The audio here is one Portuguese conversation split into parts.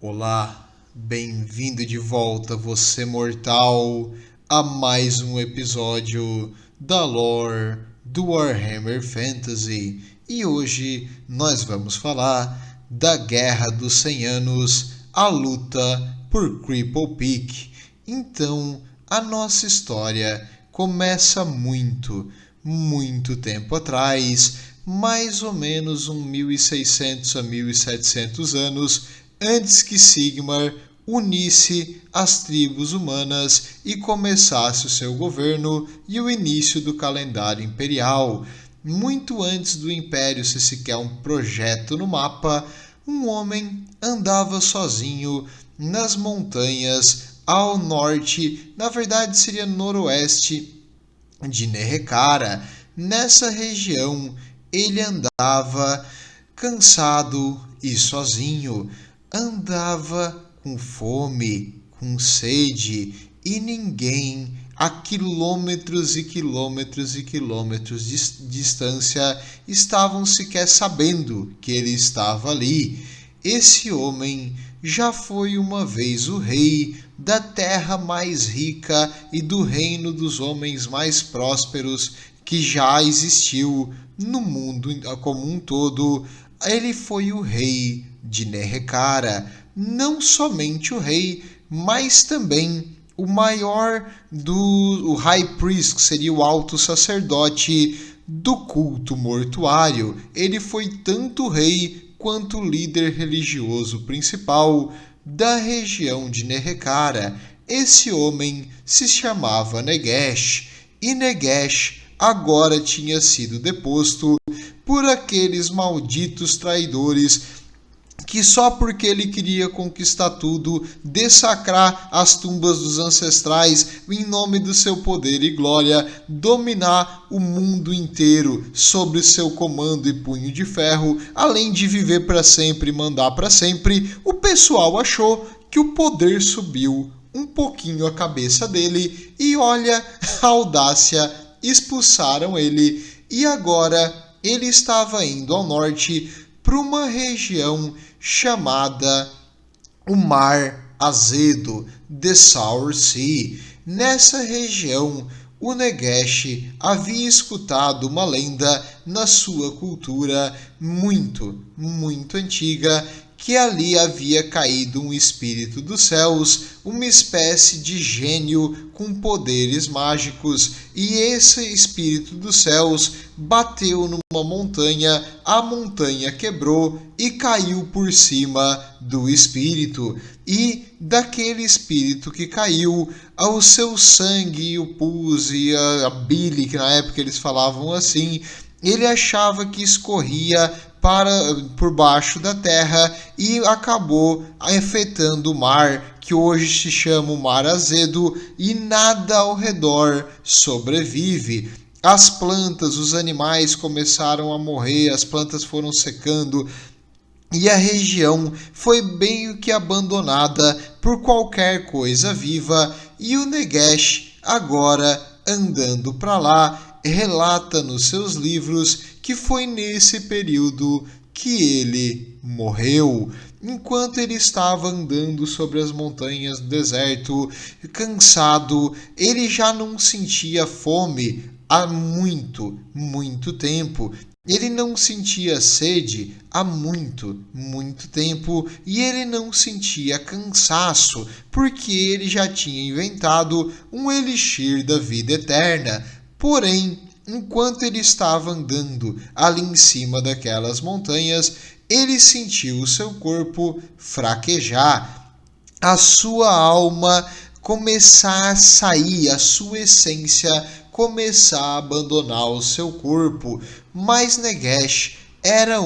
Olá, bem-vindo de volta, você mortal, a mais um episódio da lore do Warhammer Fantasy. E hoje nós vamos falar da Guerra dos 100 Anos, a luta por Cripple Peak. Então, a nossa história começa muito tempo atrás, mais ou menos 1600 a 1700 anos antes que Sigmar unisse as tribos humanas e começasse o seu governo e o início do calendário imperial. Muito antes do Império ser sequer um projeto no mapa, um homem andava sozinho nas montanhas ao norte, na verdade seria noroeste de Nerrecara. Nessa região ele andava cansado e sozinho, andava com fome, com sede, e ninguém a quilômetros e quilômetros e quilômetros de distância estavam sequer sabendo que ele estava ali. Esse homem já foi uma vez o rei da terra mais rica e do reino dos homens mais prósperos que já existiu no mundo como um todo. Ele foi o rei de Nerrecara, não somente o rei, mas também o maior o High Priest, que seria o alto sacerdote do culto mortuário. Ele foi tanto rei quanto líder religioso principal da região de Nerrecara. Esse homem se chamava Negesh, e Negesh agora tinha sido deposto por aqueles malditos traidores que só porque ele queria conquistar tudo, dessacrar as tumbas dos ancestrais em nome do seu poder e glória, dominar o mundo inteiro sob seu comando e punho de ferro, além de viver para sempre e mandar para sempre, o pessoal achou que o poder subiu um pouquinho a cabeça dele e olha a audácia, expulsaram ele e agora ele estava indo ao norte para uma região chamada o Mar Azedo, The Sour Sea. Nessa região, o Negesh havia escutado uma lenda na sua cultura muito antiga, que ali havia caído um espírito dos céus, uma espécie de gênio com poderes mágicos, e esse espírito dos céus bateu numa montanha, a montanha quebrou e caiu por cima do espírito. E daquele espírito que caiu, o seu sangue, o pus e a bile, que na época eles falavam assim, ele achava que escorria por baixo da terra e acabou afetando o mar, que hoje se chama o Mar Azedo, e nada ao redor sobrevive. As plantas, os animais começaram a morrer, as plantas foram secando e a região foi meio que abandonada por qualquer coisa viva, e o Negesh, agora andando para lá, relata nos seus livros que foi nesse período que ele morreu. Enquanto ele estava andando sobre as montanhas do deserto, cansado, ele já não sentia fome há muito tempo. Ele não sentia sede há muito tempo, e ele não sentia cansaço, porque ele já tinha inventado um elixir da vida eterna. Porém, enquanto ele estava andando ali em cima daquelas montanhas, ele sentiu o seu corpo fraquejar, a sua alma começar a sair, a sua essência começar a abandonar o seu corpo. Mas Negesh era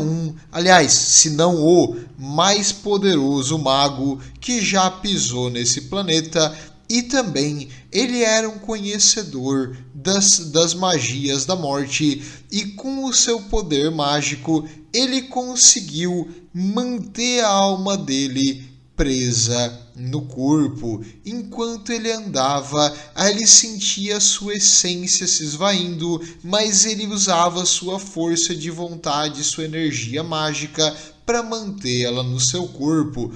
se não o mais poderoso mago que já pisou nesse planeta, e também ele era um conhecedor das magias da morte, e com o seu poder mágico ele conseguiu manter a alma dele presa no corpo. Enquanto ele andava, ele sentia sua essência se esvaindo, mas ele usava sua força de vontade, sua energia mágica para mantê-la no seu corpo.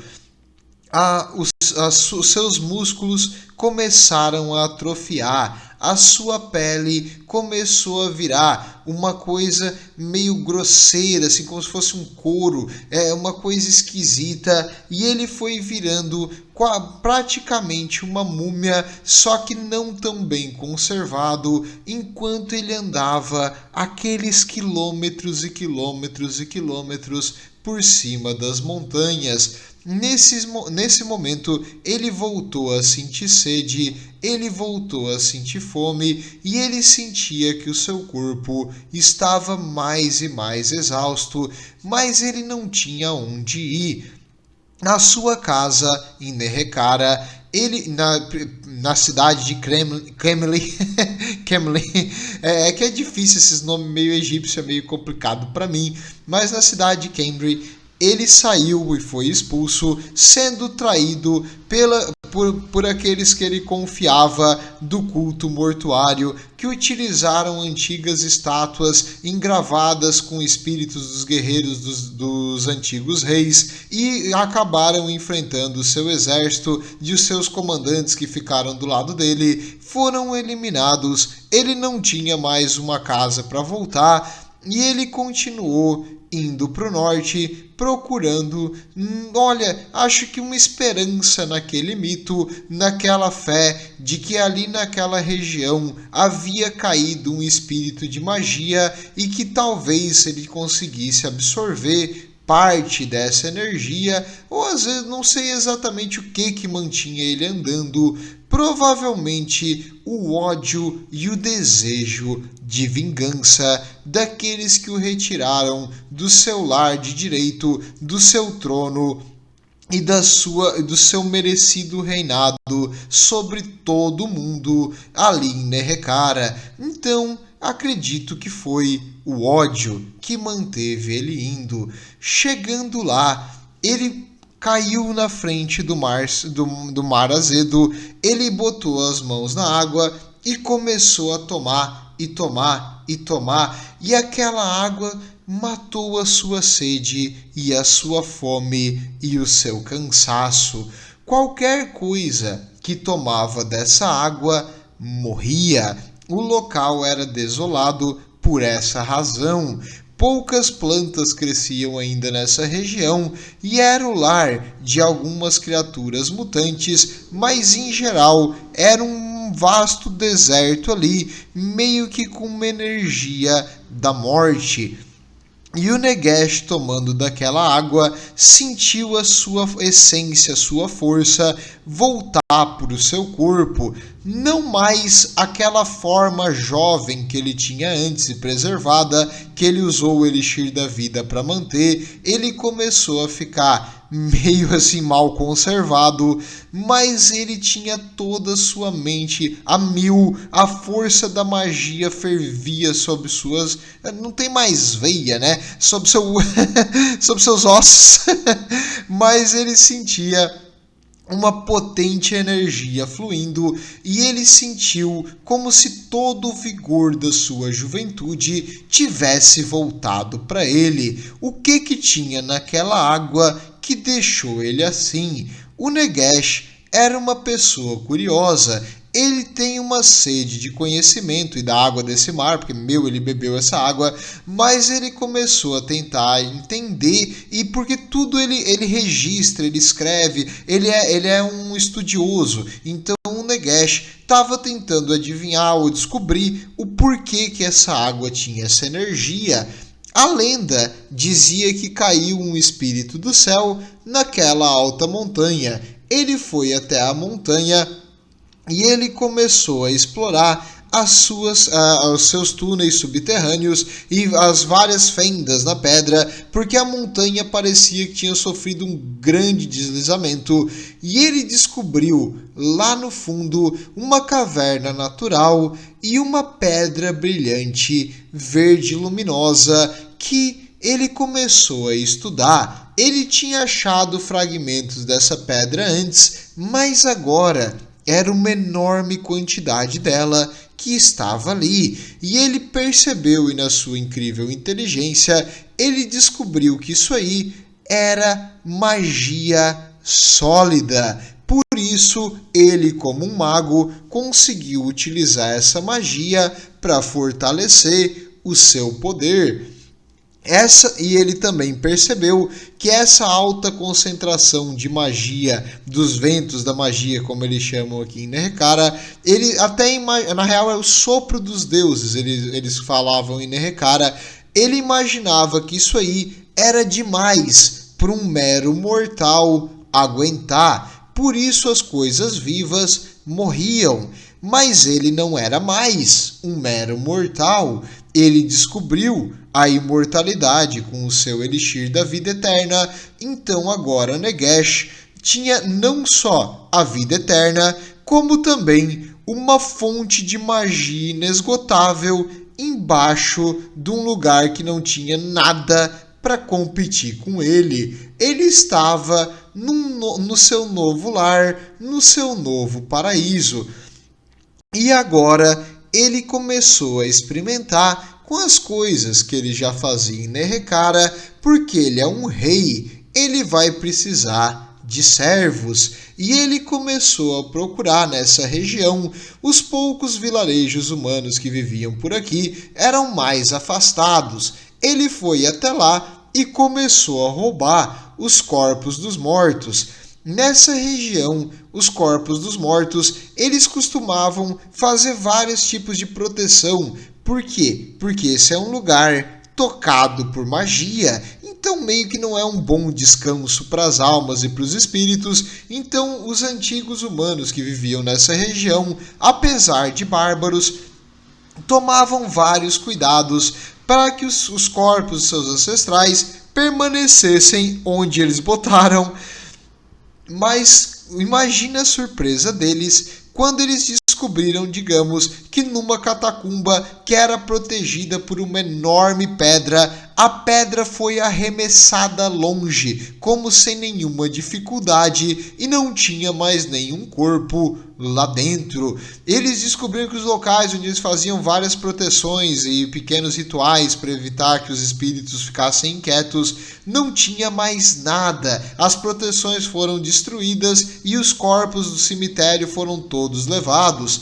os seus músculos começaram a atrofiar, a sua pele começou a virar uma coisa meio grosseira, assim como se fosse um couro, uma coisa esquisita, e ele foi virando praticamente uma múmia, só que não tão bem conservado, enquanto ele andava aqueles quilômetros e quilômetros e quilômetros por cima das montanhas. Nesse momento, ele voltou a sentir sede, ele voltou a sentir fome e ele sentia que o seu corpo estava mais e mais exausto, mas ele não tinha onde ir. Na sua casa em Nehekhara, ele na cidade de Kremlin, que é difícil esses nomes meio egípcio, é meio complicado para mim, mas na cidade de Cambridge ele saiu e foi expulso, sendo traído por aqueles que ele confiava do culto mortuário, que utilizaram antigas estátuas engravadas com espíritos dos guerreiros dos antigos reis e acabaram enfrentando o seu exército, e os seus comandantes que ficaram do lado dele foram eliminados. Ele não tinha mais uma casa para voltar e ele continuou indo para o norte, procurando, acho que uma esperança naquele mito, naquela fé de que ali naquela região havia caído um espírito de magia e que talvez ele conseguisse absorver parte dessa energia, ou às vezes não sei exatamente o que mantinha ele andando, provavelmente o ódio e o desejo de vingança daqueles que o retiraram do seu lar de direito, do seu trono e do seu merecido reinado sobre todo o mundo ali em Nehekhara. Então, acredito que foi o ódio que manteve ele indo. Chegando lá, ele caiu na frente do mar azedo, ele botou as mãos na água e começou a tomar e tomar e tomar, e aquela água matou a sua sede e a sua fome e o seu cansaço. Qualquer coisa que tomava dessa água morria. O local era desolado por essa razão. Poucas plantas cresciam ainda nessa região e era o lar de algumas criaturas mutantes, mas em geral era um vasto deserto ali, meio que com uma energia da morte. E o Nagash, tomando daquela água, sentiu a sua essência, a sua força voltar para o seu corpo. Não mais aquela forma jovem que ele tinha antes e preservada, que ele usou o Elixir da Vida para manter. Ele começou a ficar meio assim mal conservado, mas ele tinha toda a sua mente a mil, a força da magia fervia sobre suas... não tem mais veia, né? Sobre seus ossos, mas ele sentia uma potente energia fluindo e ele sentiu como se todo o vigor da sua juventude tivesse voltado para ele. O que tinha naquela água que deixou ele assim? O Nagash era uma pessoa curiosa. Ele tem uma sede de conhecimento e da água desse mar, porque, ele bebeu essa água, mas ele começou a tentar entender, e porque tudo ele registra, ele escreve, ele é um estudioso. Então o Nagash estava tentando adivinhar ou descobrir o porquê que essa água tinha essa energia. A lenda dizia que caiu um espírito do céu naquela alta montanha. Ele foi até a montanha e ele começou a explorar os seus túneis subterrâneos e as várias fendas na pedra, porque a montanha parecia que tinha sofrido um grande deslizamento, e ele descobriu lá no fundo uma caverna natural e uma pedra brilhante, verde luminosa, que ele começou a estudar. Ele tinha achado fragmentos dessa pedra antes, mas agora era uma enorme quantidade dela que estava ali, e ele percebeu, e na sua incrível inteligência, ele descobriu que isso aí era magia sólida. Por isso, ele, como um mago, conseguiu utilizar essa magia para fortalecer o seu poder. E ele também percebeu que essa alta concentração de magia, dos ventos da magia, como eles chamam aqui em Nerrekara, ele até na real é o sopro dos deuses, eles falavam em Nerrekara. Ele imaginava que isso aí era demais para um mero mortal aguentar. Por isso as coisas vivas morriam. Mas ele não era mais um mero mortal. Ele descobriu a imortalidade com o seu elixir da vida eterna. Então agora Nagash tinha não só a vida eterna, como também uma fonte de magia inesgotável embaixo de um lugar que não tinha nada para competir com ele. Ele estava no seu novo lar, no seu novo paraíso. E agora ele começou a experimentar com as coisas que ele já fazia em Nerrekara, porque ele é um rei, ele vai precisar de servos. E ele começou a procurar nessa região. Os poucos vilarejos humanos que viviam por aqui eram mais afastados. Ele foi até lá e começou a roubar os corpos dos mortos. Nessa região, os corpos dos mortos, eles costumavam fazer vários tipos de proteção. Por quê? Porque esse é um lugar tocado por magia, então meio que não é um bom descanso para as almas e para os espíritos. Então os antigos humanos que viviam nessa região, apesar de bárbaros, tomavam vários cuidados para que os corpos de seus ancestrais permanecessem onde eles botaram. Mas imagina a surpresa deles quando eles descobriram, digamos, que numa catacumba que era protegida por uma enorme pedra, a pedra foi arremessada longe, como sem nenhuma dificuldade, e não tinha mais nenhum corpo lá dentro. Eles descobriram que os locais onde eles faziam várias proteções e pequenos rituais para evitar que os espíritos ficassem inquietos, não tinha mais nada. As proteções foram destruídas e os corpos do cemitério foram todos levados.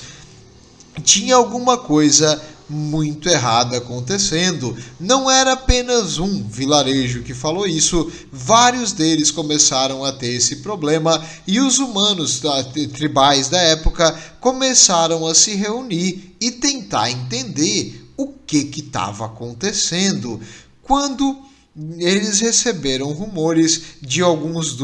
Tinha alguma coisa muito errada acontecendo. Não era apenas um vilarejo que falou isso, vários deles começaram a ter esse problema e os humanos tribais da época começaram a se reunir e tentar entender o que estava acontecendo. Quando eles receberam rumores de alguns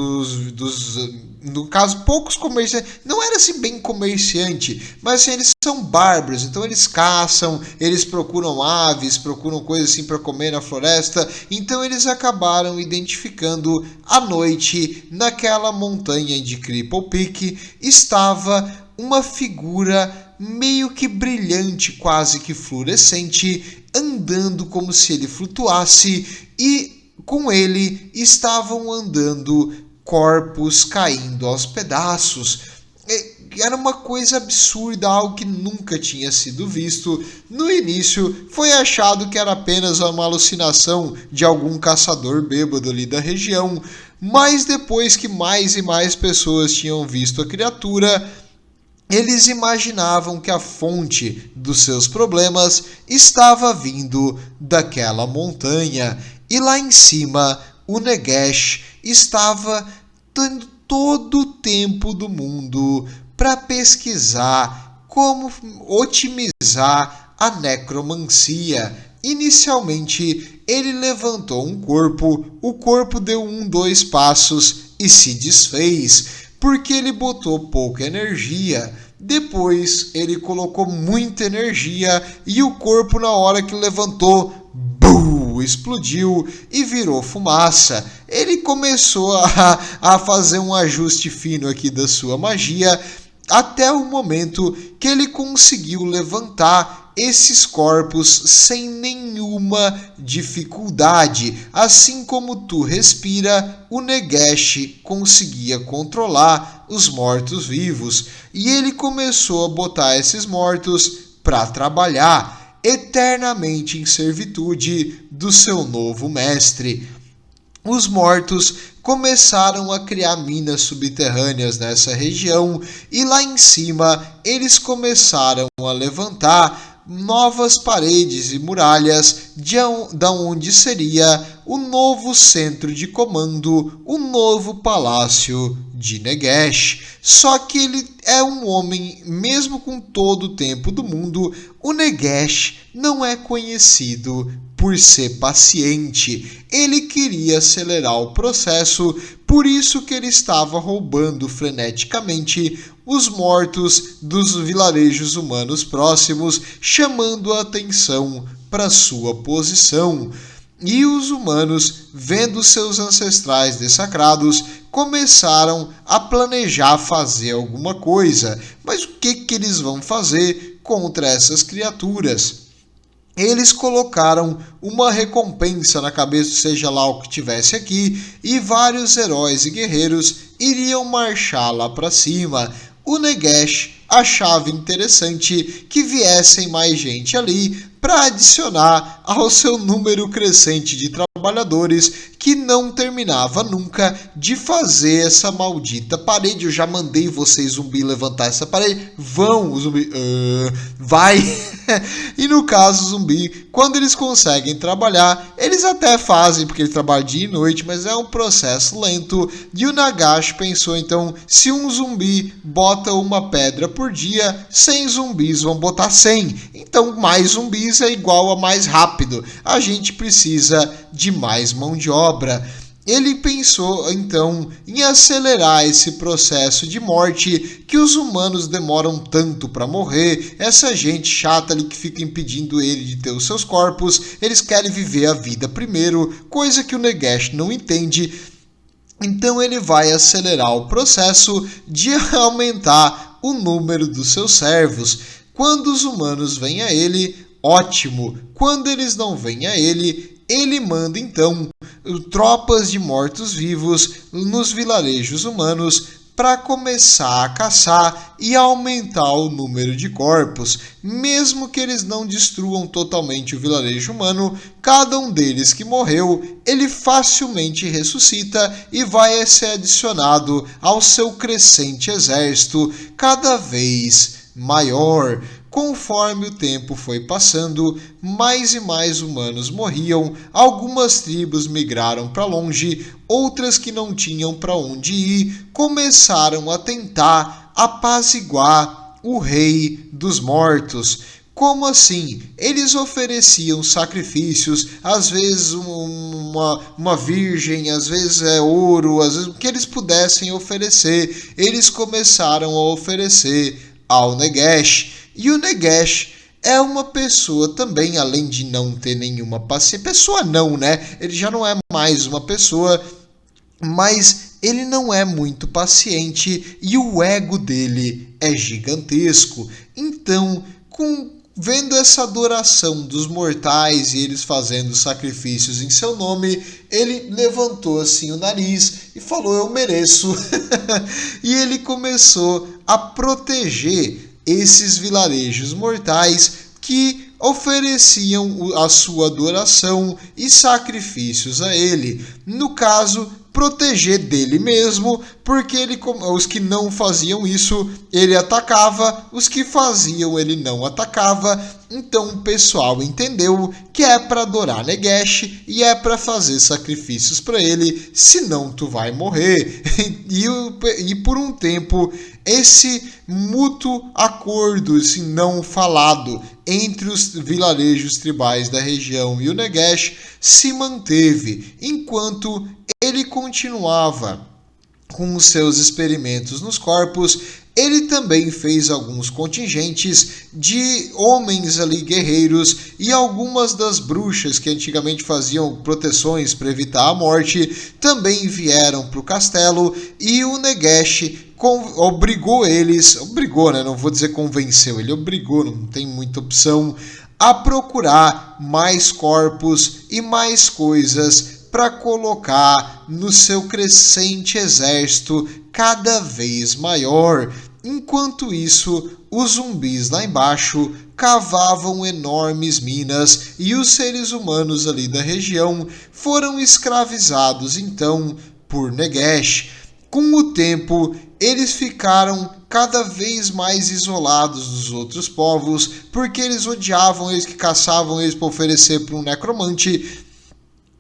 no caso, poucos comerciantes, não era assim bem comerciante, mas assim, eles são bárbaros, então eles caçam, eles procuram aves, procuram coisas assim para comer na floresta, então eles acabaram identificando à noite, naquela montanha de Cripple Peak, estava uma figura meio que brilhante, quase que fluorescente, andando como se ele flutuasse, e com ele estavam andando corpos caindo aos pedaços. Era uma coisa absurda, algo que nunca tinha sido visto. No início foi achado que era apenas uma alucinação de algum caçador bêbado ali da região, mas depois que mais e mais pessoas tinham visto a criatura, eles imaginavam que a fonte dos seus problemas estava vindo daquela montanha. E lá em cima, o Nagash estava tendo todo o tempo do mundo para pesquisar como otimizar a necromancia. Inicialmente, ele levantou um corpo, o corpo deu 2 passos e se desfez, porque ele botou pouca energia. Depois, ele colocou muita energia e o corpo, na hora que levantou, explodiu e virou fumaça. Ele começou a fazer um ajuste fino aqui da sua magia, até o momento que ele conseguiu levantar esses corpos sem nenhuma dificuldade. Assim como tu respira, o Nagash conseguia controlar os mortos-vivos e ele começou a botar esses mortos para trabalhar eternamente em servitude do seu novo mestre. os mortos começaram a criar minas subterrâneas nessa região e lá em cima eles começaram a levantar novas paredes e muralhas da onde seria o novo centro de comando, o novo palácio de Negesh. Só que ele é um homem, mesmo com todo o tempo do mundo, o Negesh não é conhecido por ser paciente. Ele queria acelerar o processo, por isso que ele estava roubando freneticamente os mortos dos vilarejos humanos próximos, chamando a atenção para sua posição. E os humanos, vendo seus ancestrais dessacrados, começaram a planejar fazer alguma coisa. Mas o que eles vão fazer contra essas criaturas? Eles colocaram uma recompensa na cabeça, seja lá o que tivesse aqui, e vários heróis e guerreiros iriam marchar lá para cima. O Negesh achava interessante que viessem mais gente ali para adicionar ao seu número crescente de trabalhadores que não terminava nunca de fazer essa maldita parede. Eu já mandei vocês, zumbi, levantar essa parede. Vão, o zumbi... vai! E no caso, zumbi, quando eles conseguem trabalhar, eles até fazem, porque eles trabalham dia e noite, mas é um processo lento. E o Nagash pensou, então, se um zumbi bota uma pedra por dia, 100 zumbis vão botar 100. Então, mais zumbis é igual a mais rápido. A gente precisa de mais mão de obra. Ele pensou, então, em acelerar esse processo de morte que os humanos demoram tanto para morrer. Essa gente chata ali que fica impedindo ele de ter os seus corpos, eles querem viver a vida primeiro, coisa que o Negesh não entende. Então ele vai acelerar o processo de aumentar o número dos seus servos. Quando os humanos vêm a ele, ótimo. Quando eles não vêm a ele, ele manda então tropas de mortos-vivos nos vilarejos humanos para começar a caçar e aumentar o número de corpos. Mesmo que eles não destruam totalmente o vilarejo humano, cada um deles que morreu, ele facilmente ressuscita e vai ser adicionado ao seu crescente exército cada vez maior. Conforme o tempo foi passando, mais e mais humanos morriam, algumas tribos migraram para longe, outras que não tinham para onde ir, começaram a tentar apaziguar o rei dos mortos. Como assim? Eles ofereciam sacrifícios, às vezes uma virgem, às vezes ouro, às vezes o que eles pudessem oferecer, eles começaram a oferecer ao Negesh. E o Negesh é uma pessoa também, além de não ter nenhuma paciência, pessoa não, né? Ele já não é mais uma pessoa, mas ele não é muito paciente e o ego dele é gigantesco. Então, vendo essa adoração dos mortais e eles fazendo sacrifícios em seu nome, ele levantou assim o nariz e falou: eu mereço. E ele começou a proteger esses vilarejos mortais que ofereciam a sua adoração e sacrifícios a ele. No caso, proteger dele mesmo, porque os que não faziam isso, ele atacava, os que faziam, ele não atacava. Então o pessoal entendeu que é para adorar Negesh e é para fazer sacrifícios para ele, senão tu vai morrer. E por um tempo, esse mútuo acordo, esse não falado entre os vilarejos tribais da região e o Negesh se manteve, enquanto ele continuava com os seus experimentos nos corpos. Ele também fez alguns contingentes de homens ali guerreiros e algumas das bruxas que antigamente faziam proteções para evitar a morte também vieram para o castelo, e o Negesh obrigou, né? Não vou dizer convenceu, ele obrigou, não tem muita opção, a procurar mais corpos e mais coisas para colocar no seu crescente exército cada vez maior. Enquanto isso, os zumbis lá embaixo cavavam enormes minas e os seres humanos ali da região foram escravizados então por Nagash. Com o tempo, eles ficaram cada vez mais isolados dos outros povos, porque eles odiavam eles que caçavam eles para oferecer para um necromante.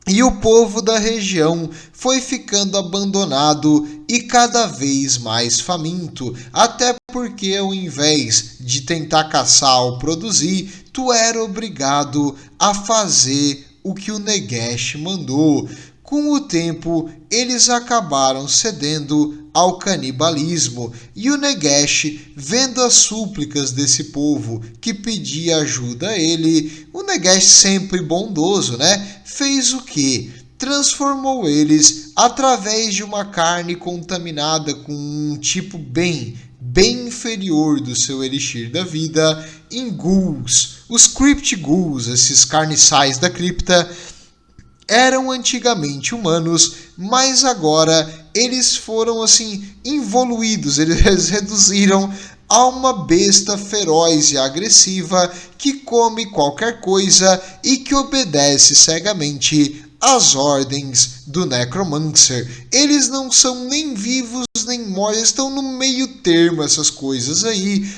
E o povo da região foi ficando abandonado e cada vez mais faminto, até porque ao invés de tentar caçar ou produzir, tu era obrigado a fazer o que o Nagash mandou. Com o tempo, eles acabaram cedendo ao canibalismo e o Nagash, vendo as súplicas desse povo que pedia ajuda a ele, o Nagash, sempre bondoso, fez o quê? Transformou eles através de uma carne contaminada com um tipo bem inferior do seu elixir da vida em ghouls. Os Crypt Ghouls, esses carniçais da cripta, eram antigamente humanos, mas agora eles foram evoluídos, eles reduziram a uma besta feroz e agressiva que come qualquer coisa e que obedece cegamente às ordens do Necromancer. Eles não são nem vivos nem mortos, estão no meio termo essas coisas aí.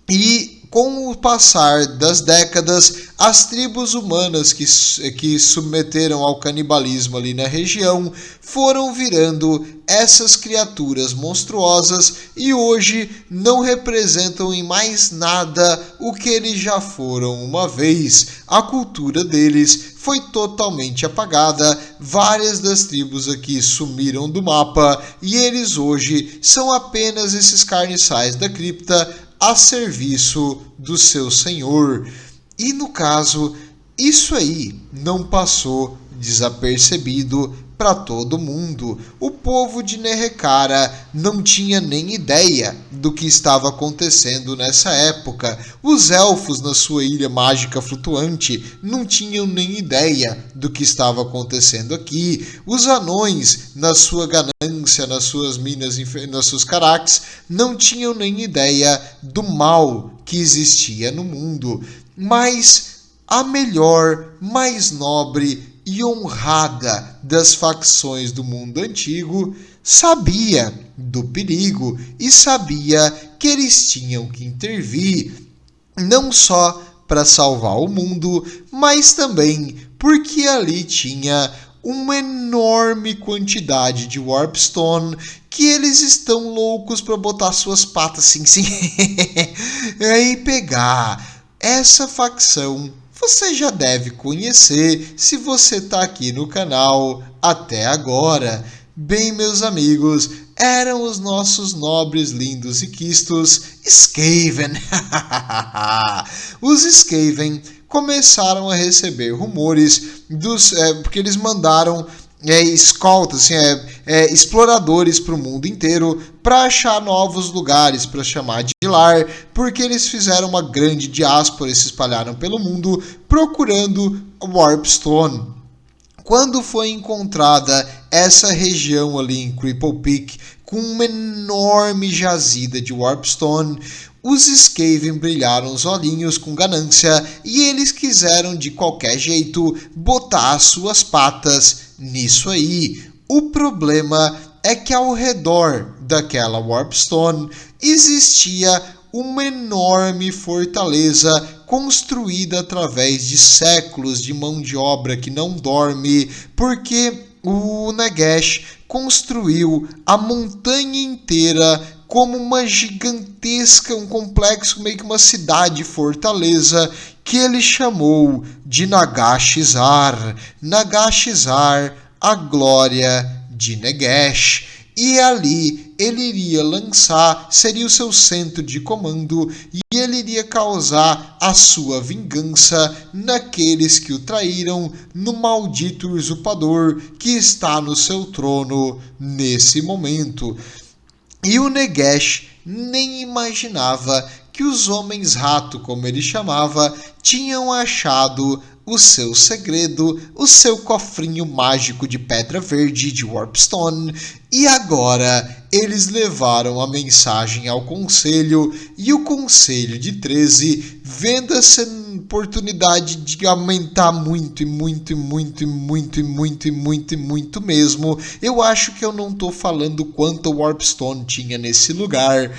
E com o passar das décadas, as tribos humanas que submeteram ao canibalismo ali na região foram virando essas criaturas monstruosas e hoje não representam em mais nada o que eles já foram uma vez. A cultura deles foi totalmente apagada, várias das tribos aqui sumiram do mapa e eles hoje são apenas esses carniçais da cripta a serviço do seu senhor. E no caso, isso aí não passou desapercebido para todo mundo. O povo de Nerekara não tinha nem ideia do que estava acontecendo nessa época. Os elfos na sua ilha mágica flutuante não tinham nem ideia do que estava acontecendo aqui. Os anões, na sua ganância, nas suas minas, nas seus caraques, não tinham nem ideia do mal que existia no mundo. Mas a melhor, mais nobre e honrada das facções do mundo antigo sabia do perigo e sabia que eles tinham que intervir, não só para salvar o mundo, mas também porque ali tinha uma enorme quantidade de Warpstone que eles estão loucos para botar suas patas sim e pegar. Essa facção você já deve conhecer se você está aqui no canal até agora. Bem, meus amigos, eram os nossos nobres, lindos e quistos Skaven. Os Skaven começaram a receber rumores porque eles mandaram escoltas, exploradores para o mundo inteiro para achar novos lugares para chamar de lar, porque eles fizeram uma grande diáspora e se espalharam pelo mundo procurando Warpstone. Quando foi encontrada essa região ali em Cripple Peak com uma enorme jazida de Warpstone, os Skaven brilharam os olhinhos com ganância e eles quiseram de qualquer jeito botar as suas patas nisso aí. O problema é que ao redor daquela Warpstone existia uma enorme fortaleza construída através de séculos de mão de obra que não dorme, porque o Nagash construiu a montanha inteira como uma gigantesca, um complexo, meio que uma cidade-fortaleza, que ele chamou de Nagashizar. Nagashizar, a glória de Nagash. E ali ele iria lançar, seria o seu centro de comando, e ele iria causar a sua vingança naqueles que o traíram, no maldito usurpador que está no seu trono nesse momento. E o Nagash nem imaginava que os Homens-Rato, como ele chamava, tinham achado o seu segredo, o seu cofrinho mágico de pedra verde de Warpstone, e agora eles levaram a mensagem ao Conselho, e o Conselho de 13, vendo essa oportunidade de aumentar muito mesmo, eu acho que eu não tô falando quanto Warpstone tinha nesse lugar.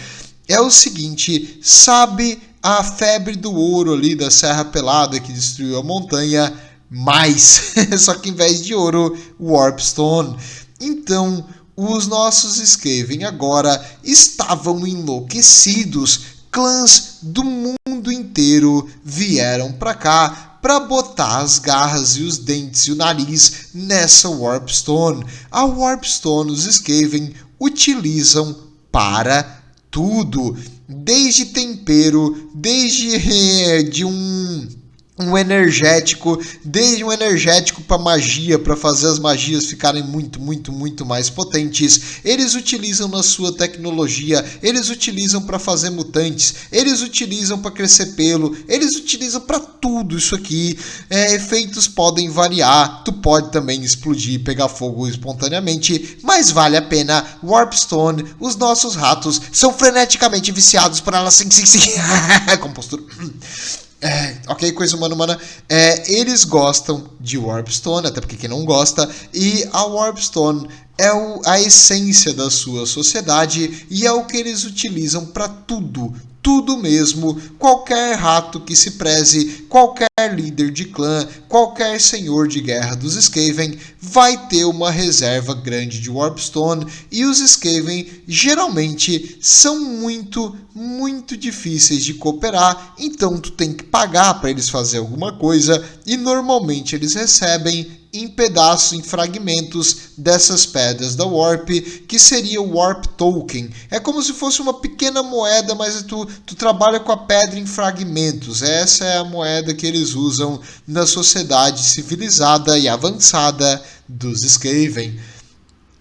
É o seguinte, sabe a febre do ouro ali da Serra Pelada que destruiu a montanha, mais, só que em vez de ouro, Warpstone. Então, os nossos Skaven agora estavam enlouquecidos. Clãs do mundo inteiro vieram pra cá para botar as garras e os dentes e o nariz nessa Warpstone. A Warpstone os Skaven utilizam para tudo, desde tempero, desde um energético, desde um energético para magia, para fazer as magias ficarem muito mais potentes. Eles utilizam na sua tecnologia, eles utilizam para fazer mutantes, eles utilizam para crescer pelo, eles utilizam para tudo isso aqui. Efeitos podem variar, tu pode também explodir, pegar fogo espontaneamente, mas vale a pena. Warpstone, os nossos ratos são freneticamente viciados por ela, sim. Compostura. Ok, coisa humana. Eles gostam de Warpstone, até porque quem não gosta, e a Warpstone é a essência da sua sociedade e é o que eles utilizam para tudo mesmo. Qualquer rato que se preze, qualquer líder de clã, qualquer senhor de guerra dos Skaven vai ter uma reserva grande de Warpstone, e os Skaven geralmente são muito difíceis de cooperar, então tu tem que pagar para eles fazer alguma coisa, e normalmente eles recebem em pedaços, em fragmentos dessas pedras da Warp, que seria o Warp Token. É como se fosse uma pequena moeda, mas tu trabalha com a pedra em fragmentos. Essa é a moeda que eles usam na sociedade civilizada e avançada dos Skaven.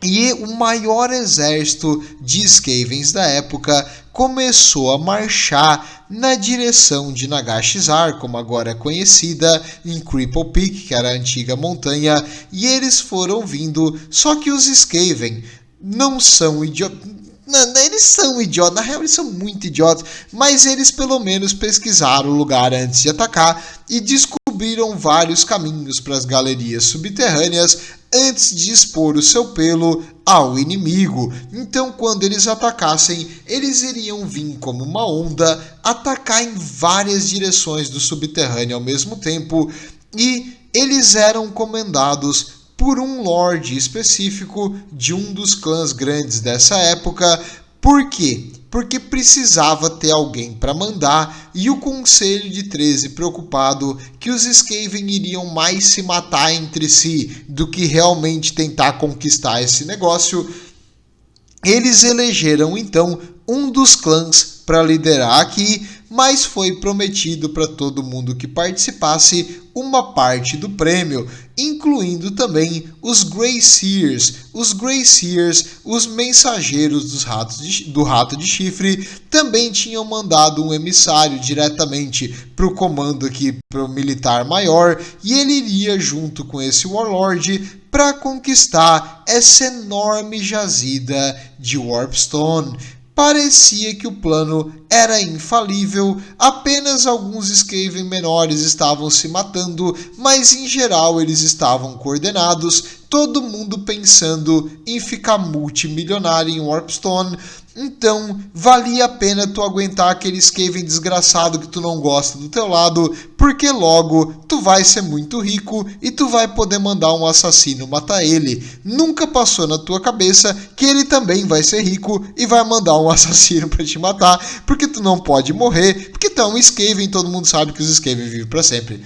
E o maior exército de Skavens da época começou a marchar na direção de Nagashizar, como agora é conhecida, em Cripple Peak, que era a antiga montanha, e eles foram vindo, só que os Skaven não são idiotas. Eles são idiotas, na real eles são muito idiotas, mas eles pelo menos pesquisaram o lugar antes de atacar e descobriram vários caminhos para as galerias subterrâneas antes de expor o seu pelo ao inimigo. Então, quando eles atacassem, eles iriam vir como uma onda, atacar em várias direções do subterrâneo ao mesmo tempo, e eles eram comandados por um lorde específico de um dos clãs grandes dessa época. Por quê? Porque precisava ter alguém para mandar, e o Conselho de 13, preocupado que os Skaven iriam mais se matar entre si do que realmente tentar conquistar esse negócio, eles elegeram então um dos clãs para liderar aqui, mas foi prometido para todo mundo que participasse uma parte do prêmio, incluindo também os Grey Seers. Os Grey Seers, os mensageiros do rato de chifre, também tinham mandado um emissário diretamente para o comando aqui, para o militar maior, e ele iria junto com esse Warlord para conquistar essa enorme jazida de Warpstone. Parecia que o plano era infalível, apenas alguns Skaven menores estavam se matando, mas em geral eles estavam coordenados, todo mundo pensando em ficar multimilionário em Warpstone. Então, valia a pena tu aguentar aquele Skaven desgraçado que tu não gosta do teu lado, porque logo tu vai ser muito rico e tu vai poder mandar um assassino matar ele. Nunca passou na tua cabeça que ele também vai ser rico e vai mandar um assassino pra te matar, porque tu não pode morrer, porque tu é um Skaven, todo mundo sabe que os Skaven vivem pra sempre.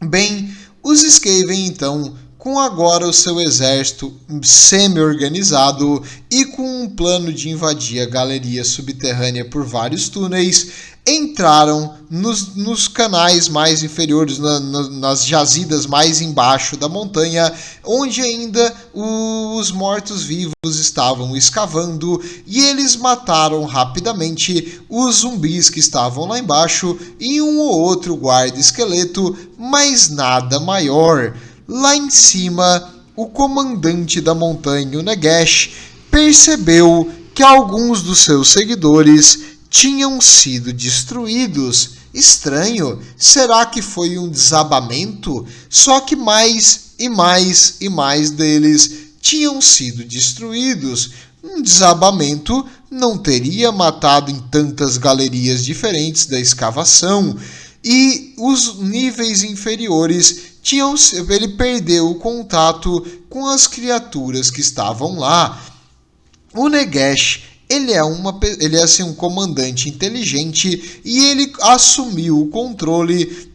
Bem, os Skaven então com agora o seu exército semi-organizado e com um plano de invadir a galeria subterrânea por vários túneis, entraram nos canais mais inferiores, nas jazidas mais embaixo da montanha, onde ainda os mortos-vivos estavam escavando, e eles mataram rapidamente os zumbis que estavam lá embaixo e um ou outro guarda-esqueleto, mas nada maior. Lá em cima, o comandante da montanha, o Nagash, percebeu que alguns dos seus seguidores tinham sido destruídos. Estranho, será que foi um desabamento? Só que mais e mais e mais deles tinham sido destruídos. Um desabamento não teria matado em tantas galerias diferentes da escavação. E os níveis inferiores ele perdeu o contato com as criaturas que estavam lá. O Nagash, ele é assim, um comandante inteligente, e ele assumiu o controle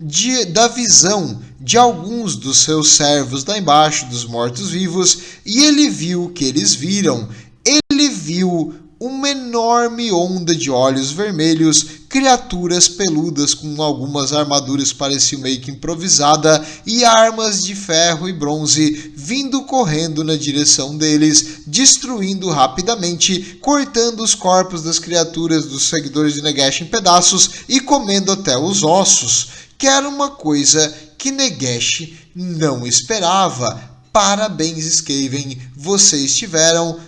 da visão de alguns dos seus servos lá embaixo, dos mortos-vivos, e ele viu o que eles viram. Ele viu uma enorme onda de olhos vermelhos, criaturas peludas com algumas armaduras que pareciam meio que improvisada, e armas de ferro e bronze vindo correndo na direção deles, destruindo rapidamente, cortando os corpos das criaturas dos seguidores de Nagash em pedaços e comendo até os ossos, que era uma coisa que Nagash não esperava. Parabéns, Skaven, vocês tiveram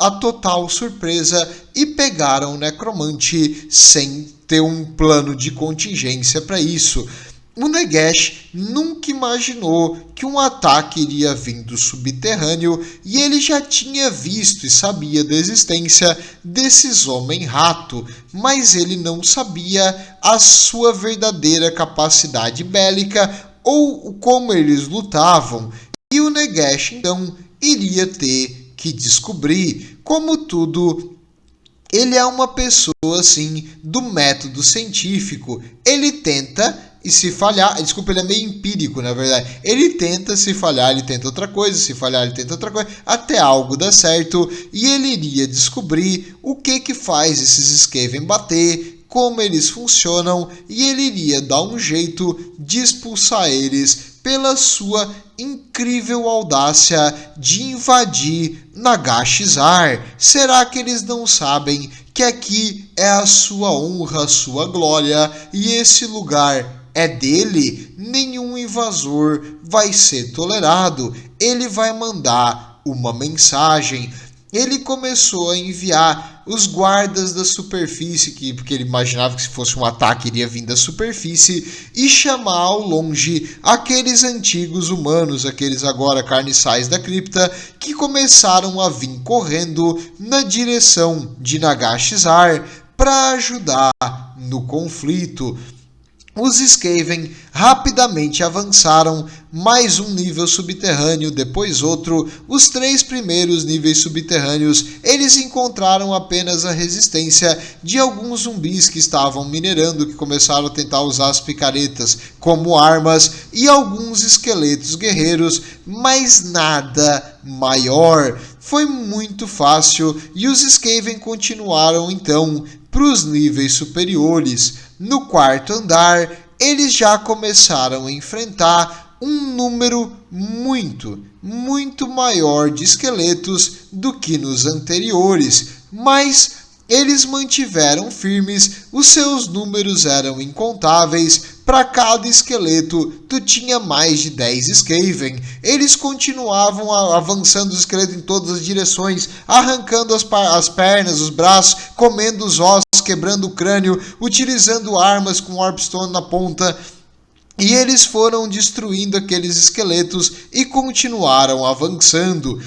a total surpresa e pegaram o Necromante sem ter um plano de contingência para isso. O Nagash nunca imaginou que um ataque iria vir do subterrâneo, e ele já tinha visto e sabia da existência desses Homem-Rato, mas ele não sabia a sua verdadeira capacidade bélica ou como eles lutavam. E o Nagash, então, iria ter que descobrir. Como tudo, ele é uma pessoa, assim, do método científico. Ele tenta, e se falhar... Desculpa, ele é meio empírico, na verdade. Ele tenta, se falhar, ele tenta outra coisa. Se falhar, ele tenta outra coisa. Até algo dar certo. E ele iria descobrir o que faz esses Skaven bater, como eles funcionam. E ele iria dar um jeito de expulsar eles pela sua incrível audácia de invadir Nagashizar. Será que eles não sabem que aqui é a sua honra, a sua glória, e esse lugar é dele? Nenhum invasor vai ser tolerado. Ele vai mandar uma mensagem. Ele começou a enviar os guardas da superfície, porque ele imaginava que se fosse um ataque iria vir da superfície, e chamar ao longe aqueles antigos humanos, aqueles agora carniçais da cripta, que começaram a vir correndo na direção de Nagashizar para ajudar no conflito. Os Skaven rapidamente avançaram mais um nível subterrâneo, depois outro. Os 3 primeiros níveis subterrâneos, eles encontraram apenas a resistência de alguns zumbis que estavam minerando, que começaram a tentar usar as picaretas como armas, e alguns esqueletos guerreiros, mas nada maior. Foi muito fácil, e os Skaven continuaram então para os níveis superiores. No 4º andar, eles já começaram a enfrentar um número muito maior de esqueletos do que nos anteriores, mas eles mantiveram firmes. Os seus números eram incontáveis. Para cada esqueleto, tu tinha mais de 10 Skaven. Eles continuavam avançando os esqueletos em todas as direções, arrancando as pernas, os braços, comendo os ossos, quebrando o crânio, utilizando armas com Warpstone na ponta. E eles foram destruindo aqueles esqueletos e continuaram avançando.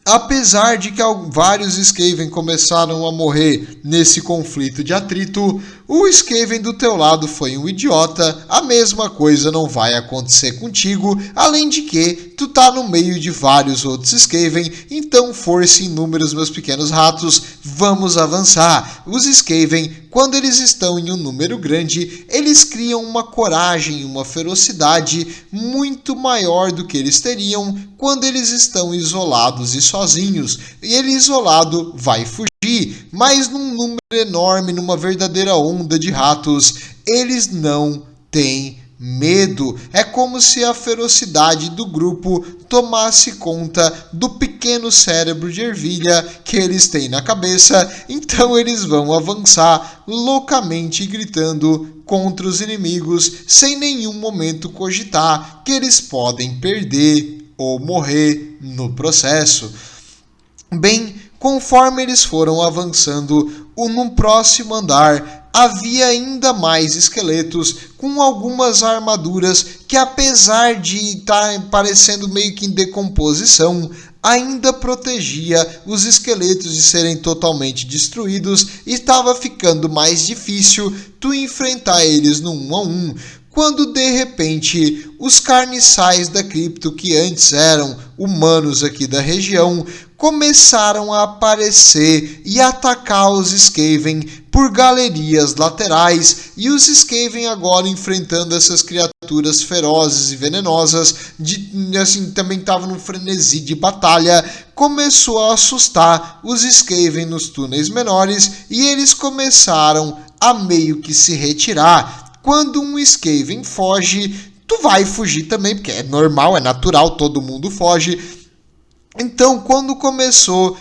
Apesar de que vários Skaven começaram a morrer nesse conflito de atrito, o Skaven do teu lado foi um idiota. A mesma coisa não vai acontecer contigo, além de que tu tá no meio de vários outros Skaven, então força em números, meus pequenos ratos, vamos avançar. Os Skaven, quando eles estão em um número grande, eles criam uma coragem e uma ferocidade muito maior do que eles teriam quando eles estão isolados e sozinhos. E ele isolado vai fugir, mas num número enorme, numa verdadeira onda de ratos, eles não têm medo. É como se a ferocidade do grupo tomasse conta do pequeno cérebro de ervilha que eles têm na cabeça, então eles vão avançar loucamente gritando contra os inimigos sem nenhum momento cogitar que eles podem perder ou morrer no processo. Bem, conforme eles foram avançando, no próximo andar havia ainda mais esqueletos com algumas armaduras que, apesar de estar parecendo meio que em decomposição, ainda protegia os esqueletos de serem totalmente destruídos e estava ficando mais difícil tu enfrentar eles no 1 a 1. Quando de repente os carniçais da cripto, que antes eram humanos aqui da região, começaram a aparecer e atacar os Skaven por galerias laterais, e os Skaven agora enfrentando essas criaturas ferozes e venenosas, também estavam num frenesi de batalha, começou a assustar os Skaven nos túneis menores e eles começaram a meio que se retirar. Quando um Skaven foge, tu vai fugir também, porque é normal, é natural, todo mundo foge. Então, quando começou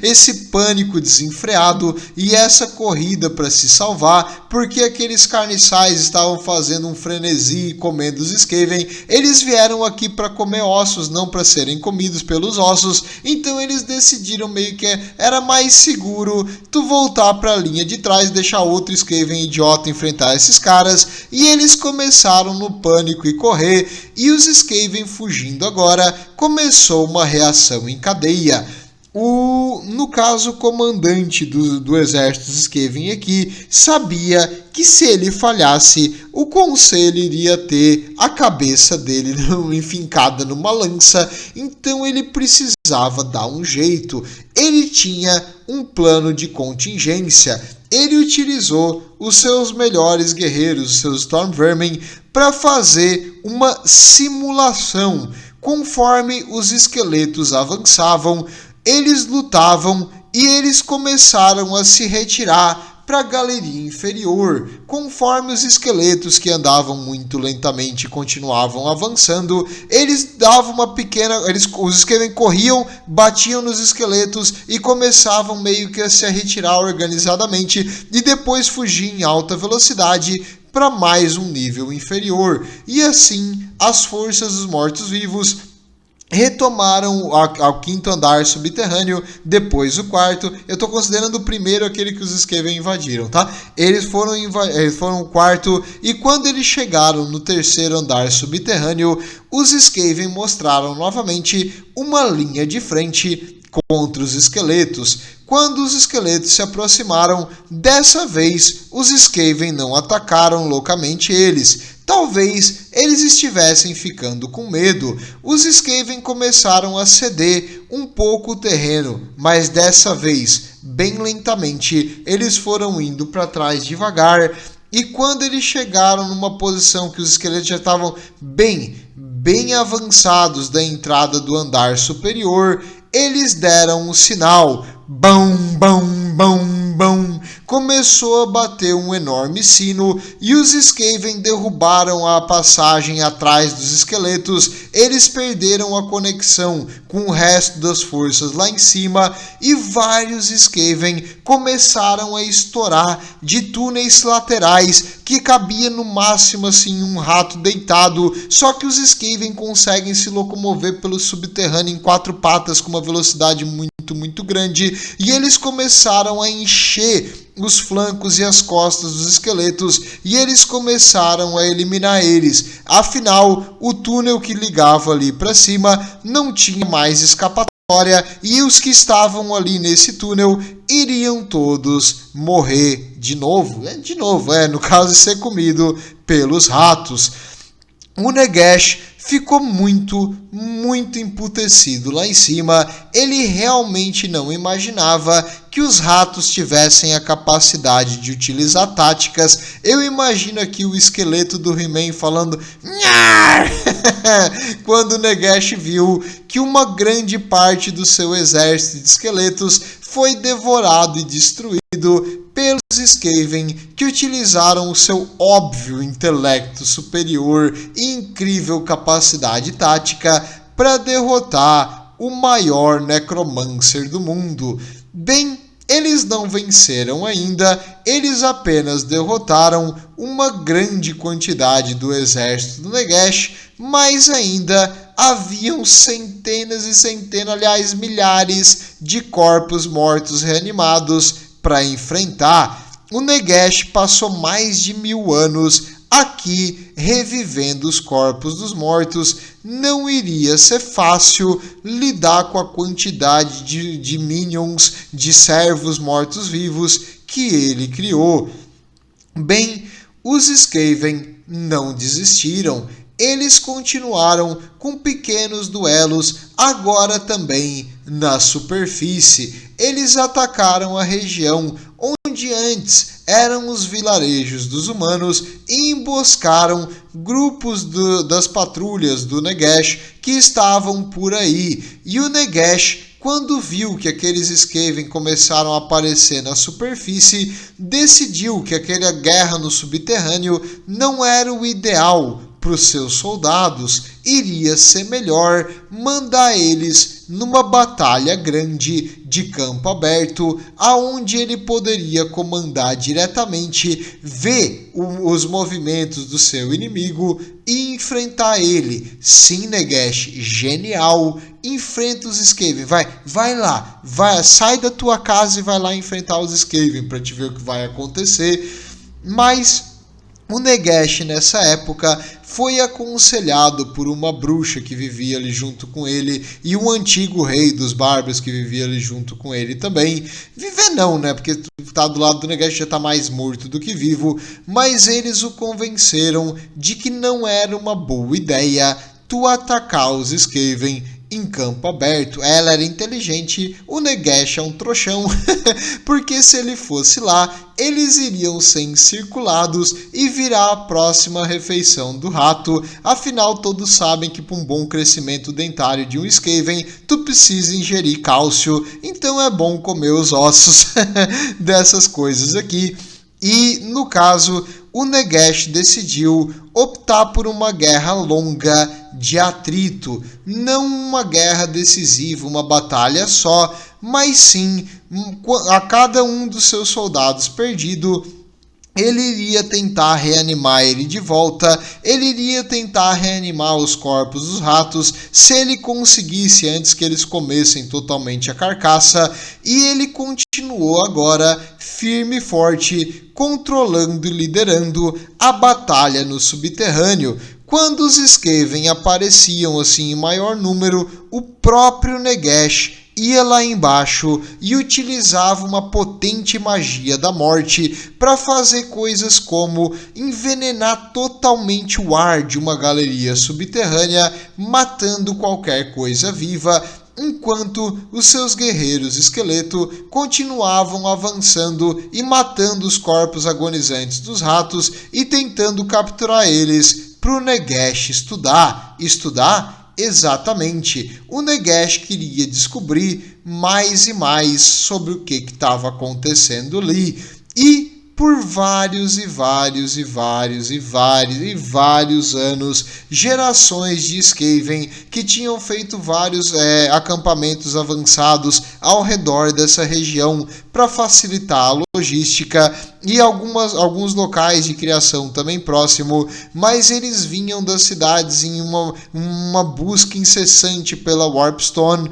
esse pânico desenfreado e essa corrida para se salvar, porque aqueles carniçais estavam fazendo um frenesi e comendo os Skaven, eles vieram aqui para comer ossos, não para serem comidos pelos ossos. Então eles decidiram meio que era mais seguro tu voltar para a linha de trás, deixar outro Skaven idiota enfrentar esses caras, e eles começaram no pânico e correr, e os Skaven fugindo agora, começou uma reação em cadeia. No caso, o comandante do exército Skaven aqui sabia que se ele falhasse, o conselho iria ter a cabeça dele enfincada numa lança, então ele precisava dar um jeito. Ele tinha um plano de contingência. Ele utilizou os seus melhores guerreiros, os seus Stormvermin, para fazer uma simulação. Conforme os esqueletos avançavam, eles lutavam e eles começaram a se retirar para a galeria inferior. Conforme os esqueletos, que andavam muito lentamente, continuavam avançando, eles davam uma pequena... os Skaven corriam, batiam nos esqueletos e começavam meio que a se retirar organizadamente e depois fugir em alta velocidade para mais um nível inferior. E assim, as forças dos mortos-vivos retomaram ao quinto andar subterrâneo, depois o quarto. Eu estou considerando o primeiro aquele que os Skaven invadiram, tá? Eles foram o quarto, e quando eles chegaram no terceiro andar subterrâneo, os Skaven mostraram novamente uma linha de frente contra os esqueletos. Quando os esqueletos se aproximaram, dessa vez os Skaven não atacaram loucamente eles. Talvez eles estivessem ficando com medo. Os Skaven começaram a ceder um pouco o terreno, mas dessa vez, bem lentamente, eles foram indo para trás devagar. E quando eles chegaram numa posição que os esqueletos já estavam bem avançados da entrada do andar superior, eles deram um sinal. Bam, bam, bam, bam. Começou a bater um enorme sino e os Skaven derrubaram a passagem atrás dos esqueletos. Eles perderam a conexão com o resto das forças lá em cima e vários Skaven começaram a estourar de túneis laterais que cabia no máximo assim um rato deitado. Só que os Skaven conseguem se locomover pelo subterrâneo em 4 patas com uma velocidade muito grande, e eles começaram a encher os flancos e as costas dos esqueletos e eles começaram a eliminar eles. Afinal, o túnel que ligava ali para cima não tinha mais escapatória e os que estavam ali nesse túnel iriam todos morrer de novo. No caso de ser comido pelos ratos. O Nagash ficou muito emputecido lá em cima. Ele realmente não imaginava que os ratos tivessem a capacidade de utilizar táticas. Eu imagino aqui o esqueleto do He-Man falando Nhar! Quando o Nagash viu que uma grande parte do seu exército de esqueletos foi devorado e destruído pelos Skaven, que utilizaram o seu óbvio intelecto superior e incrível capacidade tática para derrotar o maior necromancer do mundo. Bem, eles não venceram ainda, eles apenas derrotaram uma grande quantidade do exército do Nagash, mas ainda haviam centenas e centenas, aliás, milhares de corpos mortos reanimados para enfrentar. O Nagash passou mais de 1000 anos aqui revivendo os corpos dos mortos. Não iria ser fácil lidar com a quantidade de minions, de servos mortos-vivos que ele criou. Bem, os Skaven não desistiram. Eles continuaram com pequenos duelos, agora também na superfície. Eles atacaram a região onde antes eram os vilarejos dos humanos e emboscaram grupos das patrulhas do Nagash que estavam por aí. E o Nagash, quando viu que aqueles Skaven começaram a aparecer na superfície, decidiu que aquela guerra no subterrâneo não era o ideal para os seus soldados. Iria ser melhor mandar eles numa batalha grande de campo aberto, aonde ele poderia comandar diretamente, ver os movimentos do seu inimigo e enfrentar ele. Sim, Nagash, genial, enfrenta os Skaven, vai lá, sai da tua casa e vai lá enfrentar os Skaven para te ver o que vai acontecer. Mas o Nagash, nessa época, foi aconselhado por uma bruxa que vivia ali junto com ele e um antigo rei dos bárbaros que vivia ali junto com ele também. Viver não, né? Porque tá do lado do Nagash, já tá mais morto do que vivo. Mas eles o convenceram de que não era uma boa ideia tu atacar os Skaven em campo aberto. Ela era inteligente, o Nagash é um trouxão, porque se ele fosse lá, eles iriam ser encirculados e virar a próxima refeição do rato. Afinal, todos sabem que para um bom crescimento dentário de um Skaven, tu precisa ingerir cálcio, então é bom comer os ossos dessas coisas aqui. E, no caso, o Nagash decidiu optar por uma guerra longa de atrito, não uma guerra decisiva, uma batalha só, mas sim, a cada um dos seus soldados perdido, ele iria tentar reanimar ele de volta, ele iria tentar reanimar os corpos dos ratos, se ele conseguisse antes que eles comessem totalmente a carcaça, e ele continuou agora firme e forte, controlando e liderando a batalha no subterrâneo. Quando os Skaven apareciam assim em maior número, o próprio Nagash ia lá embaixo e utilizava uma potente magia da morte para fazer coisas como envenenar totalmente o ar de uma galeria subterrânea, matando qualquer coisa viva, enquanto os seus guerreiros esqueleto continuavam avançando e matando os corpos agonizantes dos ratos e tentando capturar eles para o Nagash estudar. Estudar? Exatamente. O Nagash queria descobrir mais e mais sobre o que estava acontecendo ali. E por vários anos, gerações de Skaven que tinham feito vários acampamentos avançados ao redor dessa região para facilitar a logística e alguns locais de criação também próximo, mas eles vinham das cidades em uma busca incessante pela Warpstone.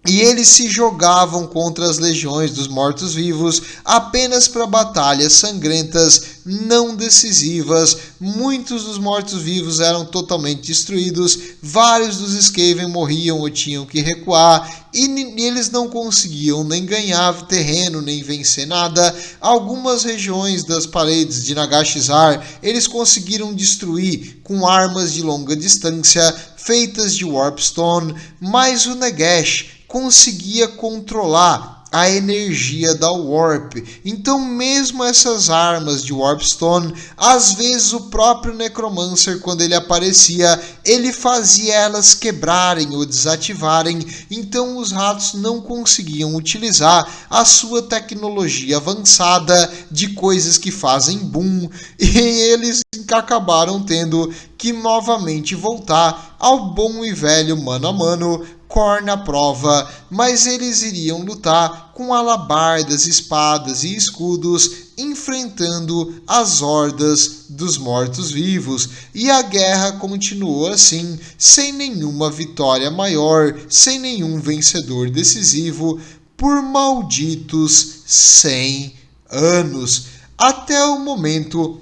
e eles se jogavam contra as legiões dos mortos-vivos apenas para batalhas sangrentas não decisivas. Muitos dos mortos-vivos eram totalmente destruídos, vários dos Skaven morriam ou tinham que recuar, e eles não conseguiam nem ganhar terreno, nem vencer nada. Algumas regiões das paredes de Nagashizar eles conseguiram destruir com armas de longa distância feitas de Warpstone, mas o Nagash conseguia controlar a energia da Warp. Então mesmo essas armas de Warpstone, às vezes o próprio Necromancer, quando ele aparecia, ele fazia elas quebrarem ou desativarem. Então os ratos não conseguiam utilizar a sua tecnologia avançada de coisas que fazem boom, e eles acabaram tendo que novamente voltar ao bom e velho mano a mano, Khorne à prova, mas eles iriam lutar com alabardas, espadas e escudos, enfrentando as hordas dos mortos-vivos. E a guerra continuou assim, sem nenhuma vitória maior, sem nenhum vencedor decisivo, por malditos 100 anos, até o momento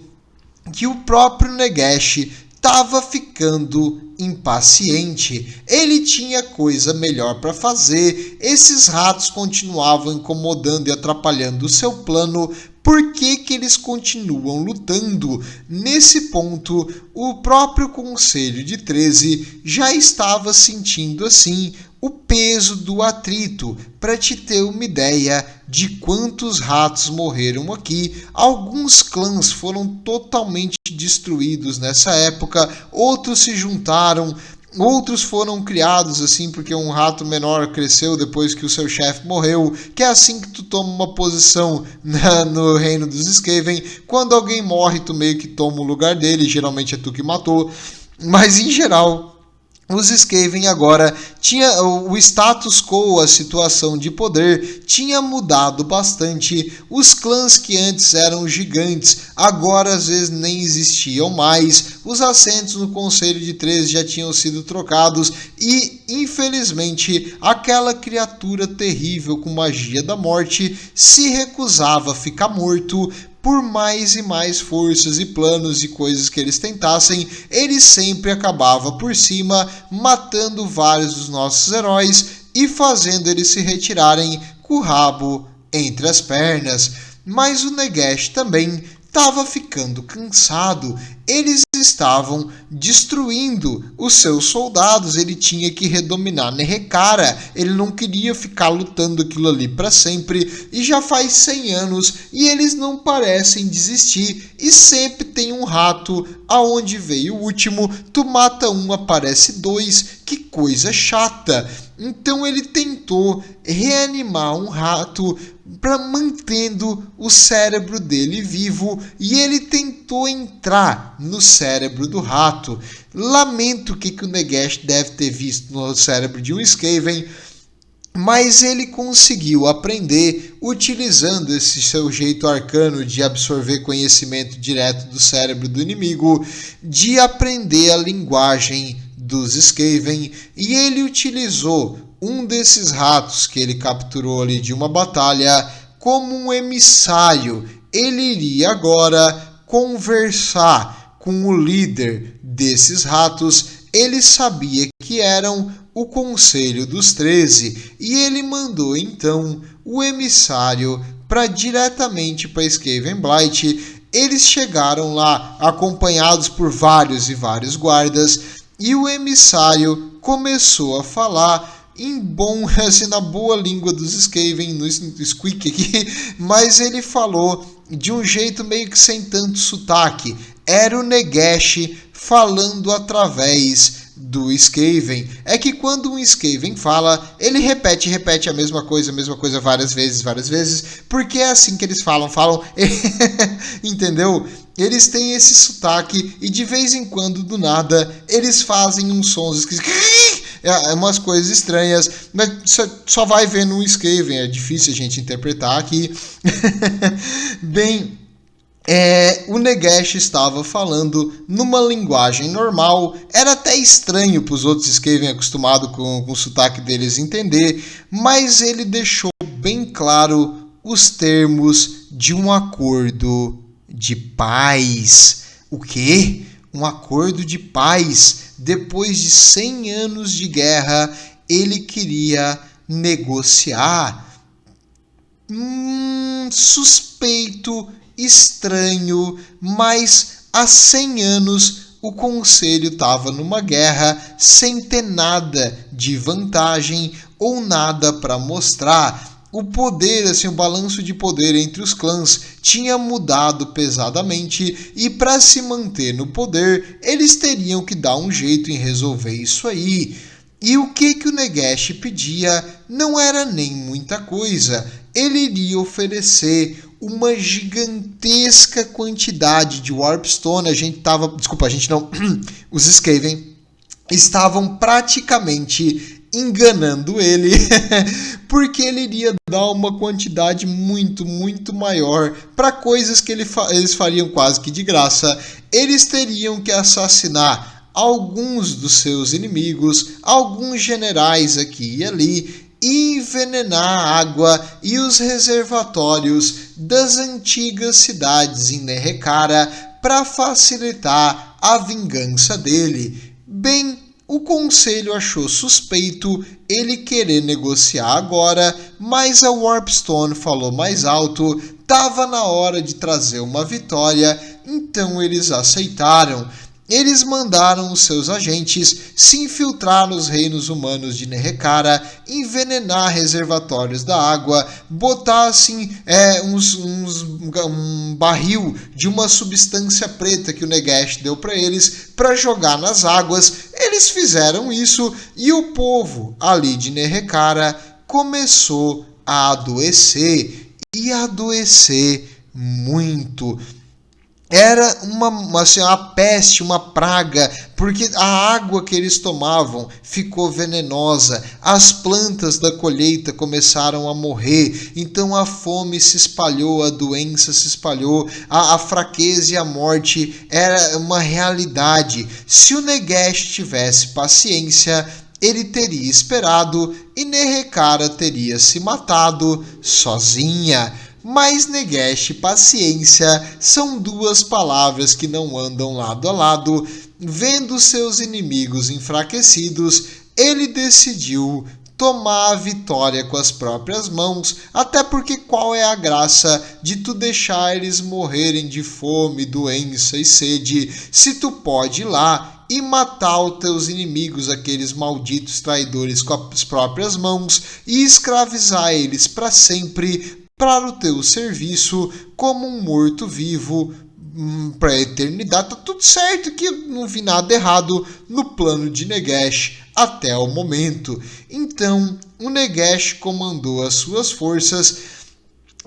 que o próprio Nagash estava ficando impaciente. Ele tinha coisa melhor para fazer. Esses ratos continuavam incomodando e atrapalhando o seu plano. Por que eles continuam lutando? Nesse ponto, o próprio Conselho de 13 já estava sentindo assim o peso do atrito. Para te ter uma ideia de quantos ratos morreram aqui, alguns clãs foram totalmente destruídos nessa época, outros se juntaram, outros foram criados assim porque um rato menor cresceu depois que o seu chefe morreu, que é assim que tu toma uma posição no reino dos Skaven. Quando alguém morre, tu meio que toma o lugar dele, geralmente é tu que matou, mas em geral os Skaven agora tinha o status quo, a situação de poder tinha mudado bastante. Os clãs que antes eram gigantes agora às vezes nem existiam mais. Os assentos no Conselho de 13 já tinham sido trocados e, infelizmente, aquela criatura terrível com magia da morte se recusava a ficar morto. Por mais e mais forças e planos e coisas que eles tentassem, ele sempre acabava por cima, matando vários dos nossos heróis e fazendo eles se retirarem com o rabo entre as pernas. Mas o Nagash também estava ficando cansado. Eles estavam destruindo os seus soldados. Ele tinha que redominar Nerekara. Ele não queria ficar lutando aquilo ali para sempre. E já faz 100 anos e eles não parecem desistir. E sempre tem um rato. Aonde veio o último, tu mata um, aparece dois. Que coisa chata. Então ele tentou reanimar um rato para mantendo o cérebro dele vivo, e ele tentou entrar no cérebro do rato. Lamento o que o Nagash deve ter visto no cérebro de um Skaven, mas ele conseguiu aprender, utilizando esse seu jeito arcano de absorver conhecimento direto do cérebro do inimigo, de aprender a linguagem dos Skaven, e ele utilizou um desses ratos que ele capturou ali de uma batalha como um emissário. Ele iria agora conversar com o líder desses ratos. Ele sabia que eram o Conselho dos 13 e ele mandou então o emissário diretamente para Skavenblight. Eles chegaram lá acompanhados por vários e vários guardas e o emissário começou a falar assim, na boa língua dos Skaven, no squeak aqui, mas ele falou de um jeito meio que sem tanto sotaque. Era o Nagash falando através do Skaven. É que quando um Skaven fala, ele repete a mesma coisa várias vezes, porque é assim que eles falam, entendeu? Eles têm esse sotaque e de vez em quando, do nada, eles fazem uns sons umas coisas estranhas, mas só vai ver no Skaven, é difícil a gente interpretar aqui. Bem, O Negesh estava falando numa linguagem normal, era até estranho para os outros Skaven acostumados com o sotaque deles entender, mas ele deixou bem claro os termos de um acordo de paz. O quê? Um acordo de paz. Depois de 100 anos de guerra, ele queria negociar. Suspeito, estranho, mas há 100 anos o conselho estava numa guerra sem ter nada de vantagem ou nada para mostrar. O poder, o balanço de poder entre os clãs tinha mudado pesadamente e para se manter no poder, eles teriam que dar um jeito em resolver isso aí. E o que o Negesh pedia não era nem muita coisa. Ele iria oferecer uma gigantesca quantidade de Warpstone. Os Skaven estavam praticamente enganando ele, porque ele iria dar uma quantidade muito, muito maior para coisas que eles fariam quase que de graça. Eles teriam que assassinar alguns dos seus inimigos, alguns generais aqui e ali, e envenenar a água e os reservatórios das antigas cidades em Nerekara para facilitar a vingança dele. Bem, o conselho achou suspeito ele querer negociar agora, mas a Warpstone falou mais alto, estava na hora de trazer uma vitória, então eles aceitaram. Eles mandaram os seus agentes se infiltrar nos reinos humanos de Nerekara, envenenar reservatórios da água, botar um barril de uma substância preta que o Negesh deu para eles para jogar nas águas. Eles fizeram isso e o povo ali de Nerekara começou a adoecer e adoecer muito. Era uma peste, uma praga, porque a água que eles tomavam ficou venenosa, as plantas da colheita começaram a morrer, então a fome se espalhou, a doença se espalhou, a fraqueza e a morte era uma realidade. Se o Negesh tivesse paciência, ele teria esperado e Nerekara teria se matado sozinha. Mas Negesh e paciência são duas palavras que não andam lado a lado. Vendo seus inimigos enfraquecidos, ele decidiu tomar a vitória com as próprias mãos, até porque qual é a graça de tu deixar eles morrerem de fome, doença e sede, se tu pode ir lá e matar os teus inimigos, aqueles malditos traidores, com as próprias mãos e escravizar eles para sempre para o teu serviço como um morto-vivo para a eternidade. Tá tudo certo, que não vi nada errado no plano de Negesh até o momento. Então, o Negesh comandou as suas forças.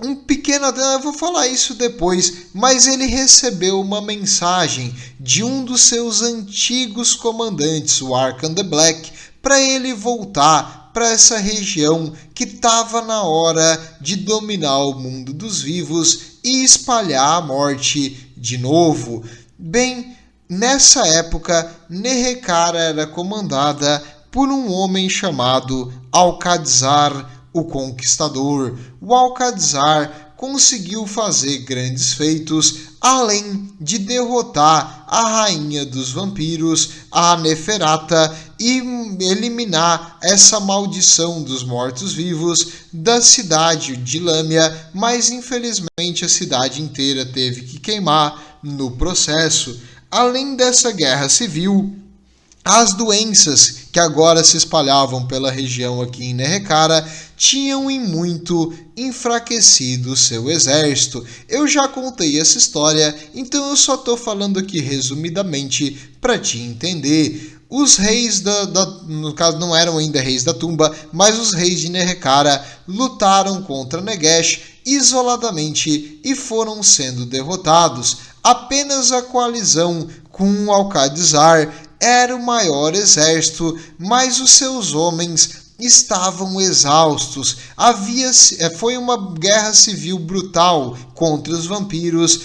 Eu vou falar isso depois, mas ele recebeu uma mensagem de um dos seus antigos comandantes, o Arkan the Black, para ele voltar para essa região que estava na hora de dominar o mundo dos vivos e espalhar a morte de novo. Bem, nessa época, Nerekara era comandada por um homem chamado Alcadzar, o Conquistador. O Alcadzar conseguiu fazer grandes feitos, além de derrotar a rainha dos vampiros, a Neferata, e eliminar essa maldição dos mortos-vivos da cidade de Lâmia, mas infelizmente a cidade inteira teve que queimar no processo. Além dessa guerra civil, as doenças que agora se espalhavam pela região aqui em Nerekara tinham em muito enfraquecido seu exército. Eu já contei essa história, então eu só estou falando aqui resumidamente para te entender. Os reis no caso não eram ainda reis da tumba, mas os reis de Nerekara lutaram contra Negesh isoladamente e foram sendo derrotados. Apenas a coalizão com Alcadzar era o maior exército, mas os seus homens estavam exaustos. Foi uma guerra civil brutal contra os vampiros.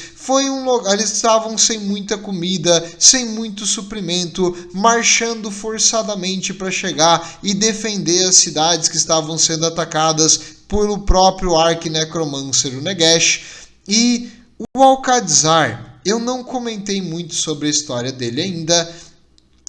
Eles estavam sem muita comida, sem muito suprimento, marchando forçadamente para chegar e defender as cidades que estavam sendo atacadas pelo próprio arquinecromancer, o Negesh. E o Alcadzar, eu não comentei muito sobre a história dele ainda,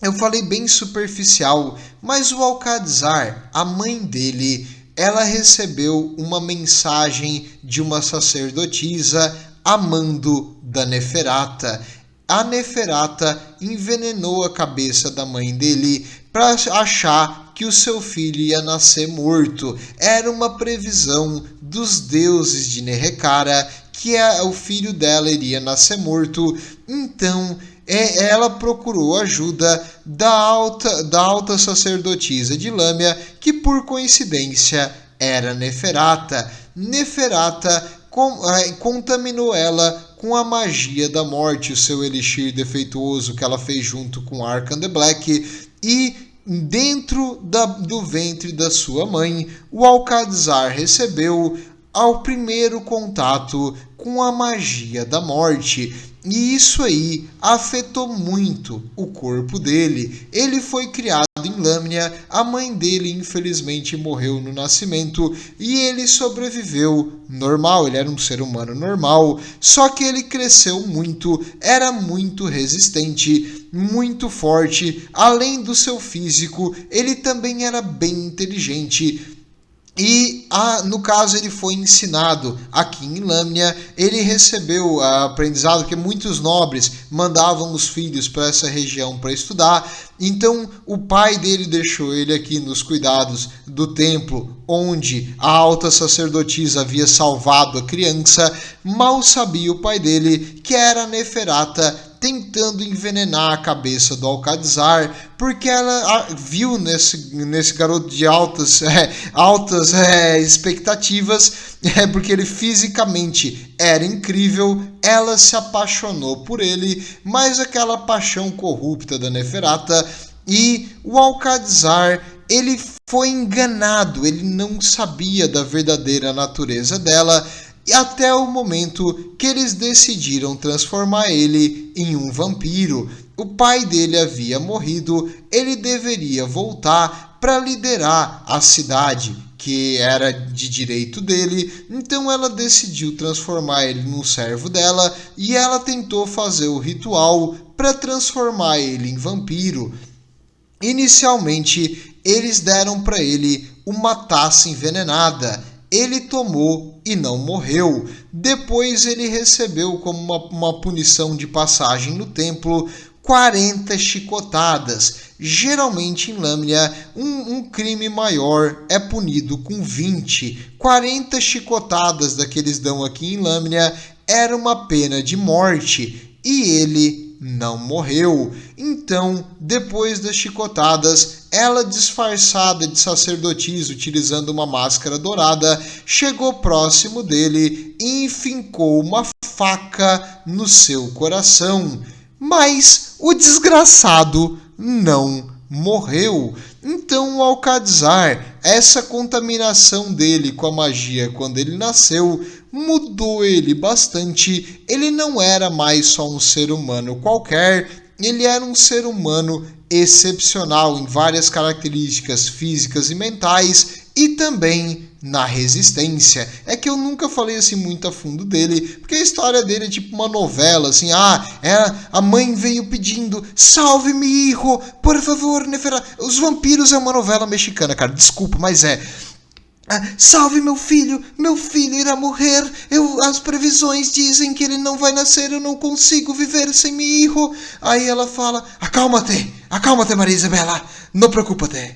eu falei bem superficial, mas o Alcadzar, a mãe dele, ela recebeu uma mensagem de uma sacerdotisa amando da Neferata. A Neferata envenenou a cabeça da mãe dele para achar que o seu filho ia nascer morto. Era uma previsão dos deuses de Nehekhara que o filho dela iria nascer morto. Então ela procurou ajuda da alta sacerdotisa de Lâmia, que por coincidência era Neferata. Neferata contaminou ela com a magia da morte, o seu elixir defeituoso que ela fez junto com Arkan the Black, e dentro do ventre da sua mãe, o Alcadzar recebeu ao primeiro contato com a magia da morte. E isso aí afetou muito o corpo dele. Ele foi criado em Lâmnia, a mãe dele infelizmente morreu no nascimento e ele sobreviveu normal, ele era um ser humano normal, só que ele cresceu muito, era muito resistente, muito forte, além do seu físico, ele também era bem inteligente. E, no caso, ele foi ensinado aqui em Lâmnia, ele recebeu aprendizado que muitos nobres mandavam os filhos para essa região para estudar. Então, o pai dele deixou ele aqui nos cuidados do templo, onde a alta sacerdotisa havia salvado a criança. Mal sabia o pai dele que era Neferata tentando envenenar a cabeça do Alcadzar, porque ela viu nesse garoto de altas expectativas, porque ele fisicamente era incrível, ela se apaixonou por ele, mas aquela paixão corrupta da Neferata, e o Alcadzar, ele foi enganado, ele não sabia da verdadeira natureza dela, até o momento que eles decidiram transformar ele em um vampiro. O pai dele havia morrido, ele deveria voltar para liderar a cidade, que era de direito dele, então ela decidiu transformar ele num servo dela e ela tentou fazer o ritual para transformar ele em vampiro. Inicialmente, eles deram para ele uma taça envenenada. Ele tomou e não morreu. Depois ele recebeu como uma punição de passagem no templo 40 chicotadas. Geralmente em Lâmnia, um crime maior é punido com 20. 40 chicotadas da que eles dão aqui em Lâmnia era uma pena de morte. E ele não morreu. Então, depois das chicotadas, ela, disfarçada de sacerdotisa, utilizando uma máscara dourada, chegou próximo dele e enfincou uma faca no seu coração. Mas o desgraçado não morreu. Então o Alcadzar, essa contaminação dele com a magia quando ele nasceu, mudou ele bastante. Ele não era mais só um ser humano qualquer, ele era um ser humano excepcional em várias características físicas e mentais e também na resistência. É que eu nunca falei assim muito a fundo dele, porque a história dele é tipo uma novela, assim, a mãe veio pedindo, salve-me, hijo, por favor, Neferata. Os Vampiros é uma novela mexicana, cara, desculpa, mas é. Salve meu filho irá morrer, as previsões dizem que ele não vai nascer, eu não consigo viver sem meu hijo. Aí ela fala, acalma-te Maria Isabela, não preocupa-te.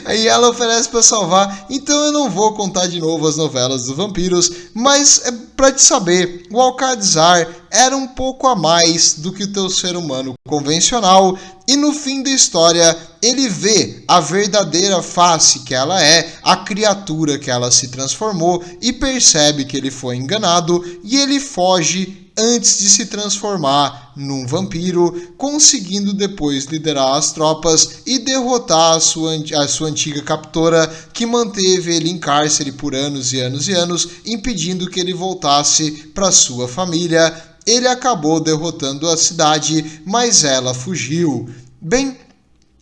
Aí ela oferece para salvar. Então eu não vou contar de novo as novelas dos vampiros, mas é para te saber, o Alcadzar era um pouco a mais do que o teu ser humano convencional, e no fim da história ele vê a verdadeira face que ela é, a criatura que ela se transformou, e percebe que ele foi enganado e ele foge antes de se transformar num vampiro, conseguindo depois liderar as tropas e derrotar a sua antiga captora, que manteve ele em cárcere por anos e anos e anos, impedindo que ele voltasse para sua família. Ele acabou derrotando a cidade, mas ela fugiu. Bem,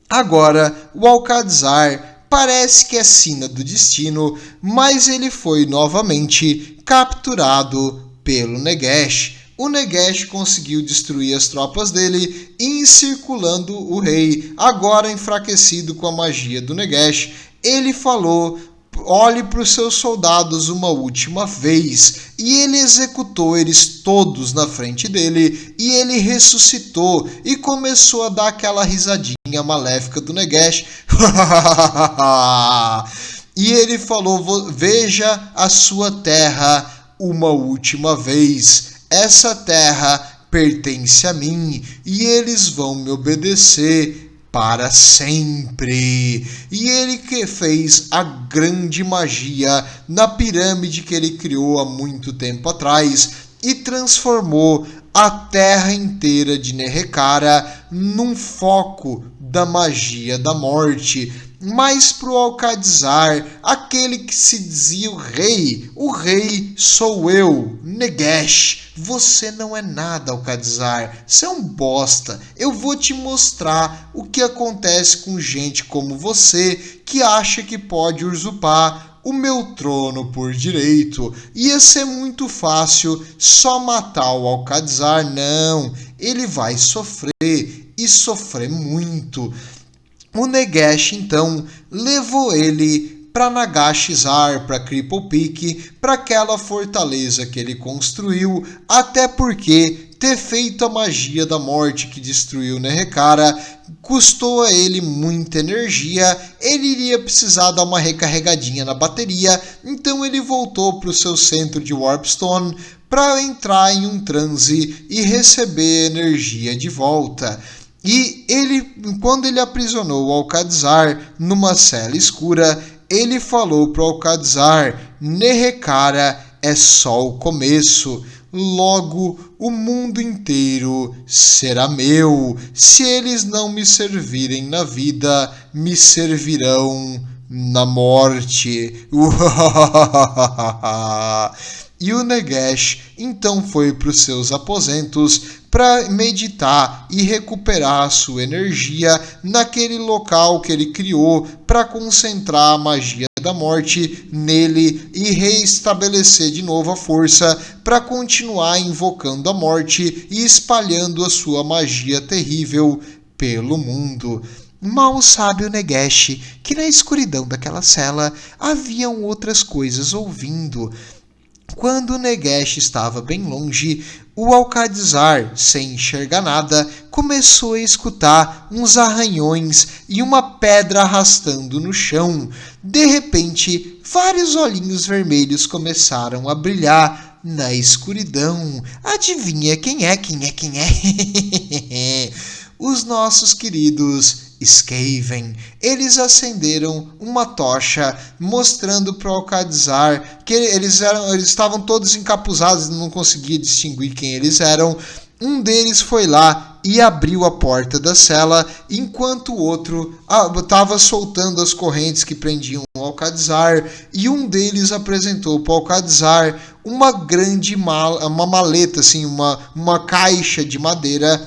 agora o Alcadzar parece que é sina do destino, mas ele foi novamente capturado pelo Nagash. O Nagash conseguiu destruir as tropas dele, encirculando o rei. Agora enfraquecido com a magia do Nagash, ele falou: olhe para os seus soldados uma última vez. E ele executou eles todos na frente dele, e ele ressuscitou e começou a dar aquela risadinha maléfica do Nagash. E ele falou: veja a sua terra uma última vez. Essa terra pertence a mim, e eles vão me obedecer para sempre. E ele que fez a grande magia na pirâmide que ele criou há muito tempo atrás e transformou a terra inteira de Nehekhara num foco da magia da morte. Mas para o Alcadzar, aquele que se dizia o rei sou eu, Nagash. Você não é nada, Alcadzar. Você é um bosta. Eu vou te mostrar o que acontece com gente como você que acha que pode usurpar o meu trono por direito. Ia ser muito fácil só matar o Alcadzar. Não, ele vai sofrer e sofrer muito. O Nagash, então, levou ele para Nagashizar, para Cripple Peak, para aquela fortaleza que ele construiu, até porque ter feito a magia da morte que destruiu Nehekhara custou a ele muita energia. Ele iria precisar dar uma recarregadinha na bateria, então ele voltou para o seu centro de Warpstone para entrar em um transe e receber energia de volta. E ele, quando ele aprisionou o Alcadzar numa cela escura, ele falou para o Alcadzar: Nehekhara é só o começo. Logo, o mundo inteiro será meu. Se eles não me servirem na vida, me servirão na morte. E o Nagash então foi para os seus aposentos para meditar e recuperar a sua energia naquele local que ele criou para concentrar a magia da morte nele e reestabelecer de novo a força para continuar invocando a morte e espalhando a sua magia terrível pelo mundo. Mal sabe o Nagash que na escuridão daquela cela haviam outras coisas ouvindo. Quando o Nagash estava bem longe, o Alcadzar, sem enxergar nada, começou a escutar uns arranhões e uma pedra arrastando no chão. De repente, vários olhinhos vermelhos começaram a brilhar na escuridão. Adivinha quem é? Os nossos queridos Skaven. Eles acenderam uma tocha mostrando para o Alcadzar que eles estavam todos encapuzados e não conseguia distinguir quem eles eram. Um deles foi lá e abriu a porta da cela, enquanto o outro estava soltando as correntes que prendiam o Alcadzar, e um deles apresentou para o Alcadzar uma grande uma maleta, assim, uma caixa de madeira,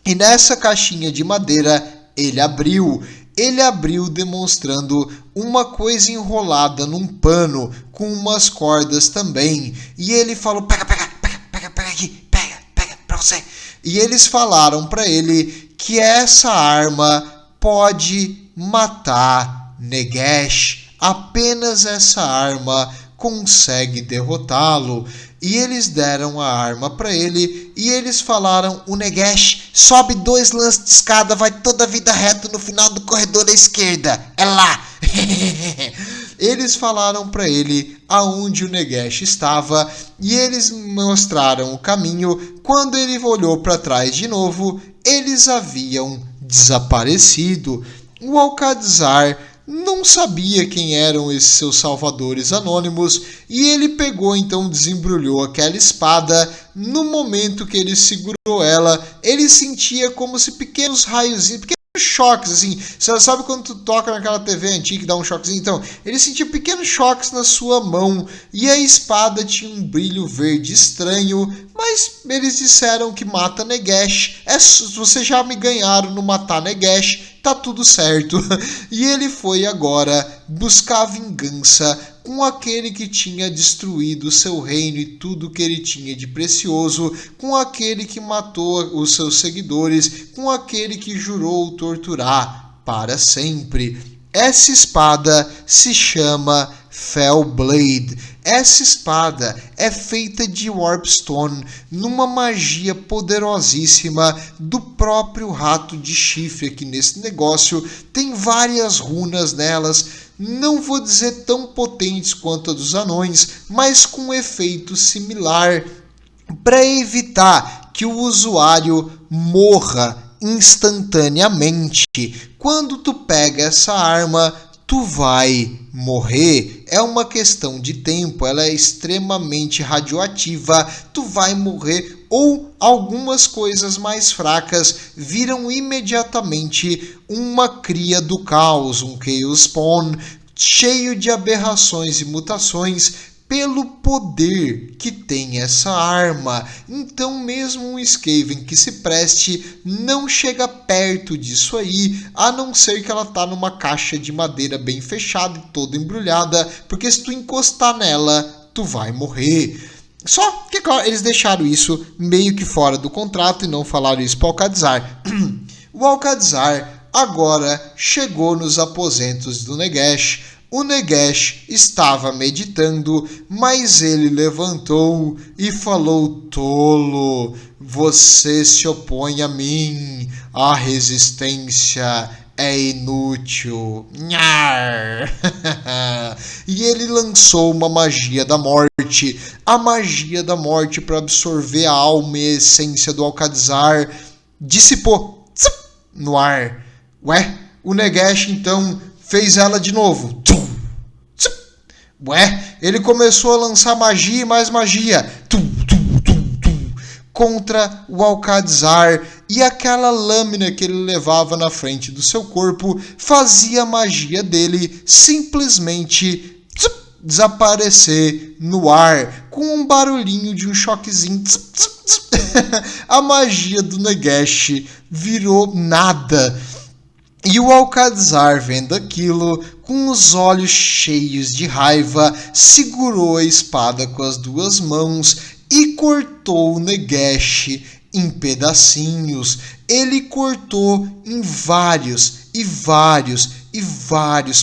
e nessa caixinha de madeira ele abriu demonstrando uma coisa enrolada num pano com umas cordas também. E ele falou: pega aqui, pega pra você. E eles falaram para ele que essa arma pode matar Nagash. Apenas essa arma consegue derrotá-lo. E eles deram a arma para ele e eles falaram: o Nagash sobe 2 lances de escada, vai toda a vida reto no final do corredor à esquerda. É lá. Eles falaram para ele aonde o Nagash estava e eles mostraram o caminho. Quando ele olhou para trás de novo, eles haviam desaparecido. O Alcadzar não sabia quem eram esses seus salvadores anônimos e ele pegou, então desembrulhou aquela espada. No momento que ele segurou ela, ele sentia como se pequenos raiozinhos, pequenos choques, assim. Você sabe quando tu toca naquela TV antiga que dá um choquezinho? Então, ele sentia pequenos choques na sua mão e a espada tinha um brilho verde estranho, mas eles disseram que mata Nagash. Vocês já me ganharam no matar Nagash, tá tudo certo. E ele foi agora buscar vingança com aquele que tinha destruído seu reino e tudo que ele tinha de precioso, com aquele que matou os seus seguidores, com aquele que jurou torturar para sempre. Essa espada se chama Fellblade. Essa espada é feita de Warpstone, numa magia poderosíssima do próprio rato de chifre aqui nesse negócio. Tem várias runas nelas, não vou dizer tão potentes quanto a dos anões, mas com um efeito similar, para evitar que o usuário morra instantaneamente. Quando tu pega essa arma, tu vai morrer. É uma questão de tempo, ela é extremamente radioativa, tu vai morrer, ou algumas coisas mais fracas viram imediatamente uma cria do caos, um Chaos Spawn, cheio de aberrações e mutações, pelo poder que tem essa arma. Então mesmo um Skaven que se preste não chega perto disso aí, a não ser que ela tá numa caixa de madeira bem fechada e toda embrulhada, porque se tu encostar nela, tu vai morrer. Só que, claro, eles deixaram isso meio que fora do contrato e não falaram isso para o Alcadzar. O Alcadzar agora chegou nos aposentos do Nagash. O Nagash estava meditando, mas ele levantou e falou: tolo, você se opõe a mim, a resistência é inútil. Nhar! E ele lançou uma magia da morte, a magia da morte para absorver a alma e a essência do Alcadzar, dissipou no ar. Ué, o Nagash então fez ela de novo. Ué, ele começou a lançar magia e mais magia contra o Alcadzar, e aquela lâmina que ele levava na frente do seu corpo fazia a magia dele simplesmente desaparecer no ar, com um barulhinho de um choquezinho. A magia do Nagash virou nada. E o Alcadzar, vendo aquilo, com os olhos cheios de raiva, segurou a espada com as duas mãos e cortou o Nagash em pedacinhos. Ele cortou em vários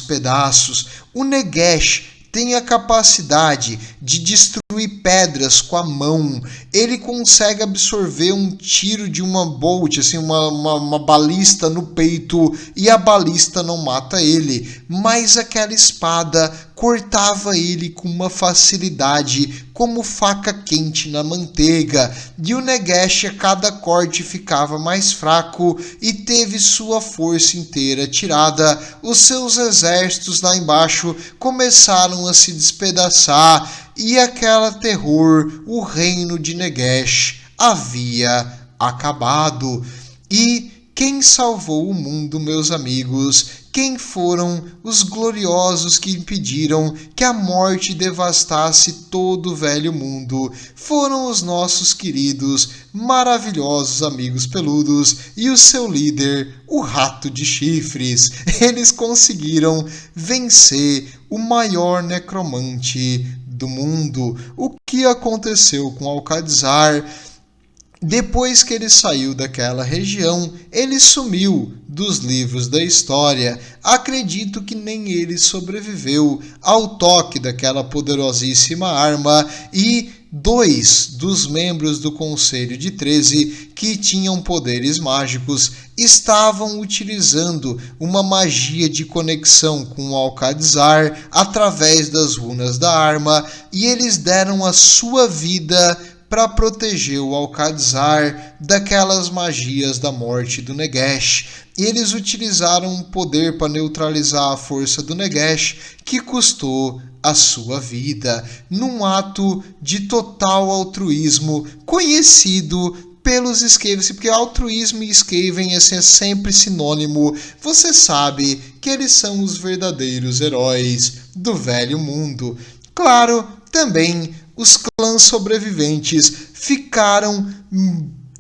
pedaços. O Nagash tem a capacidade de destruir pedras com a mão. Ele consegue absorver um tiro de uma bolt, assim, uma balista no peito, e a balista não mata ele. Mas aquela espada cortava ele com uma facilidade, como faca quente na manteiga. E o Nagash, a cada corte, ficava mais fraco e teve sua força inteira tirada. Os seus exércitos lá embaixo começaram a se despedaçar, e aquela terror, o reino de Nagash, havia acabado. E quem salvou o mundo, meus amigos? Quem foram os gloriosos que impediram que a morte devastasse todo o velho mundo? Foram os nossos queridos, maravilhosos amigos peludos e o seu líder, o rato de chifres. Eles conseguiram vencer o maior necromante do mundo. O que aconteceu com Alcadzar? Depois que ele saiu daquela região, ele sumiu dos livros da história. Acredito que nem ele sobreviveu ao toque daquela poderosíssima arma, e 2 dos membros do Conselho de 13, que tinham poderes mágicos, estavam utilizando uma magia de conexão com o Alcadzar através das runas da arma, e eles deram a sua vida para proteger o Alcadzar daquelas magias da morte do Nagash. E eles utilizaram o poder para neutralizar a força do Nagash, que custou a sua vida, num ato de total altruísmo, conhecido pelos Skaven, porque altruísmo e Skaven é sempre sinônimo. Você sabe que eles são os verdadeiros heróis do velho mundo. Claro, também os clãs sobreviventes ficaram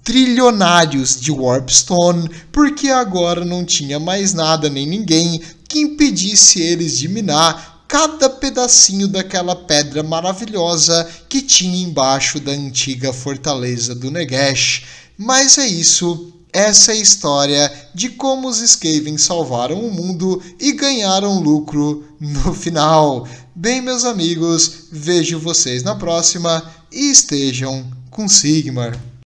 trilionários de Warpstone, porque agora não tinha mais nada nem ninguém que impedisse eles de minar cada pedacinho daquela pedra maravilhosa que tinha embaixo da antiga fortaleza do Nagash. Mas é isso. Essa é a história de como os Skaven salvaram o mundo e ganharam lucro no final. Bem, meus amigos, vejo vocês na próxima e estejam com Sigmar.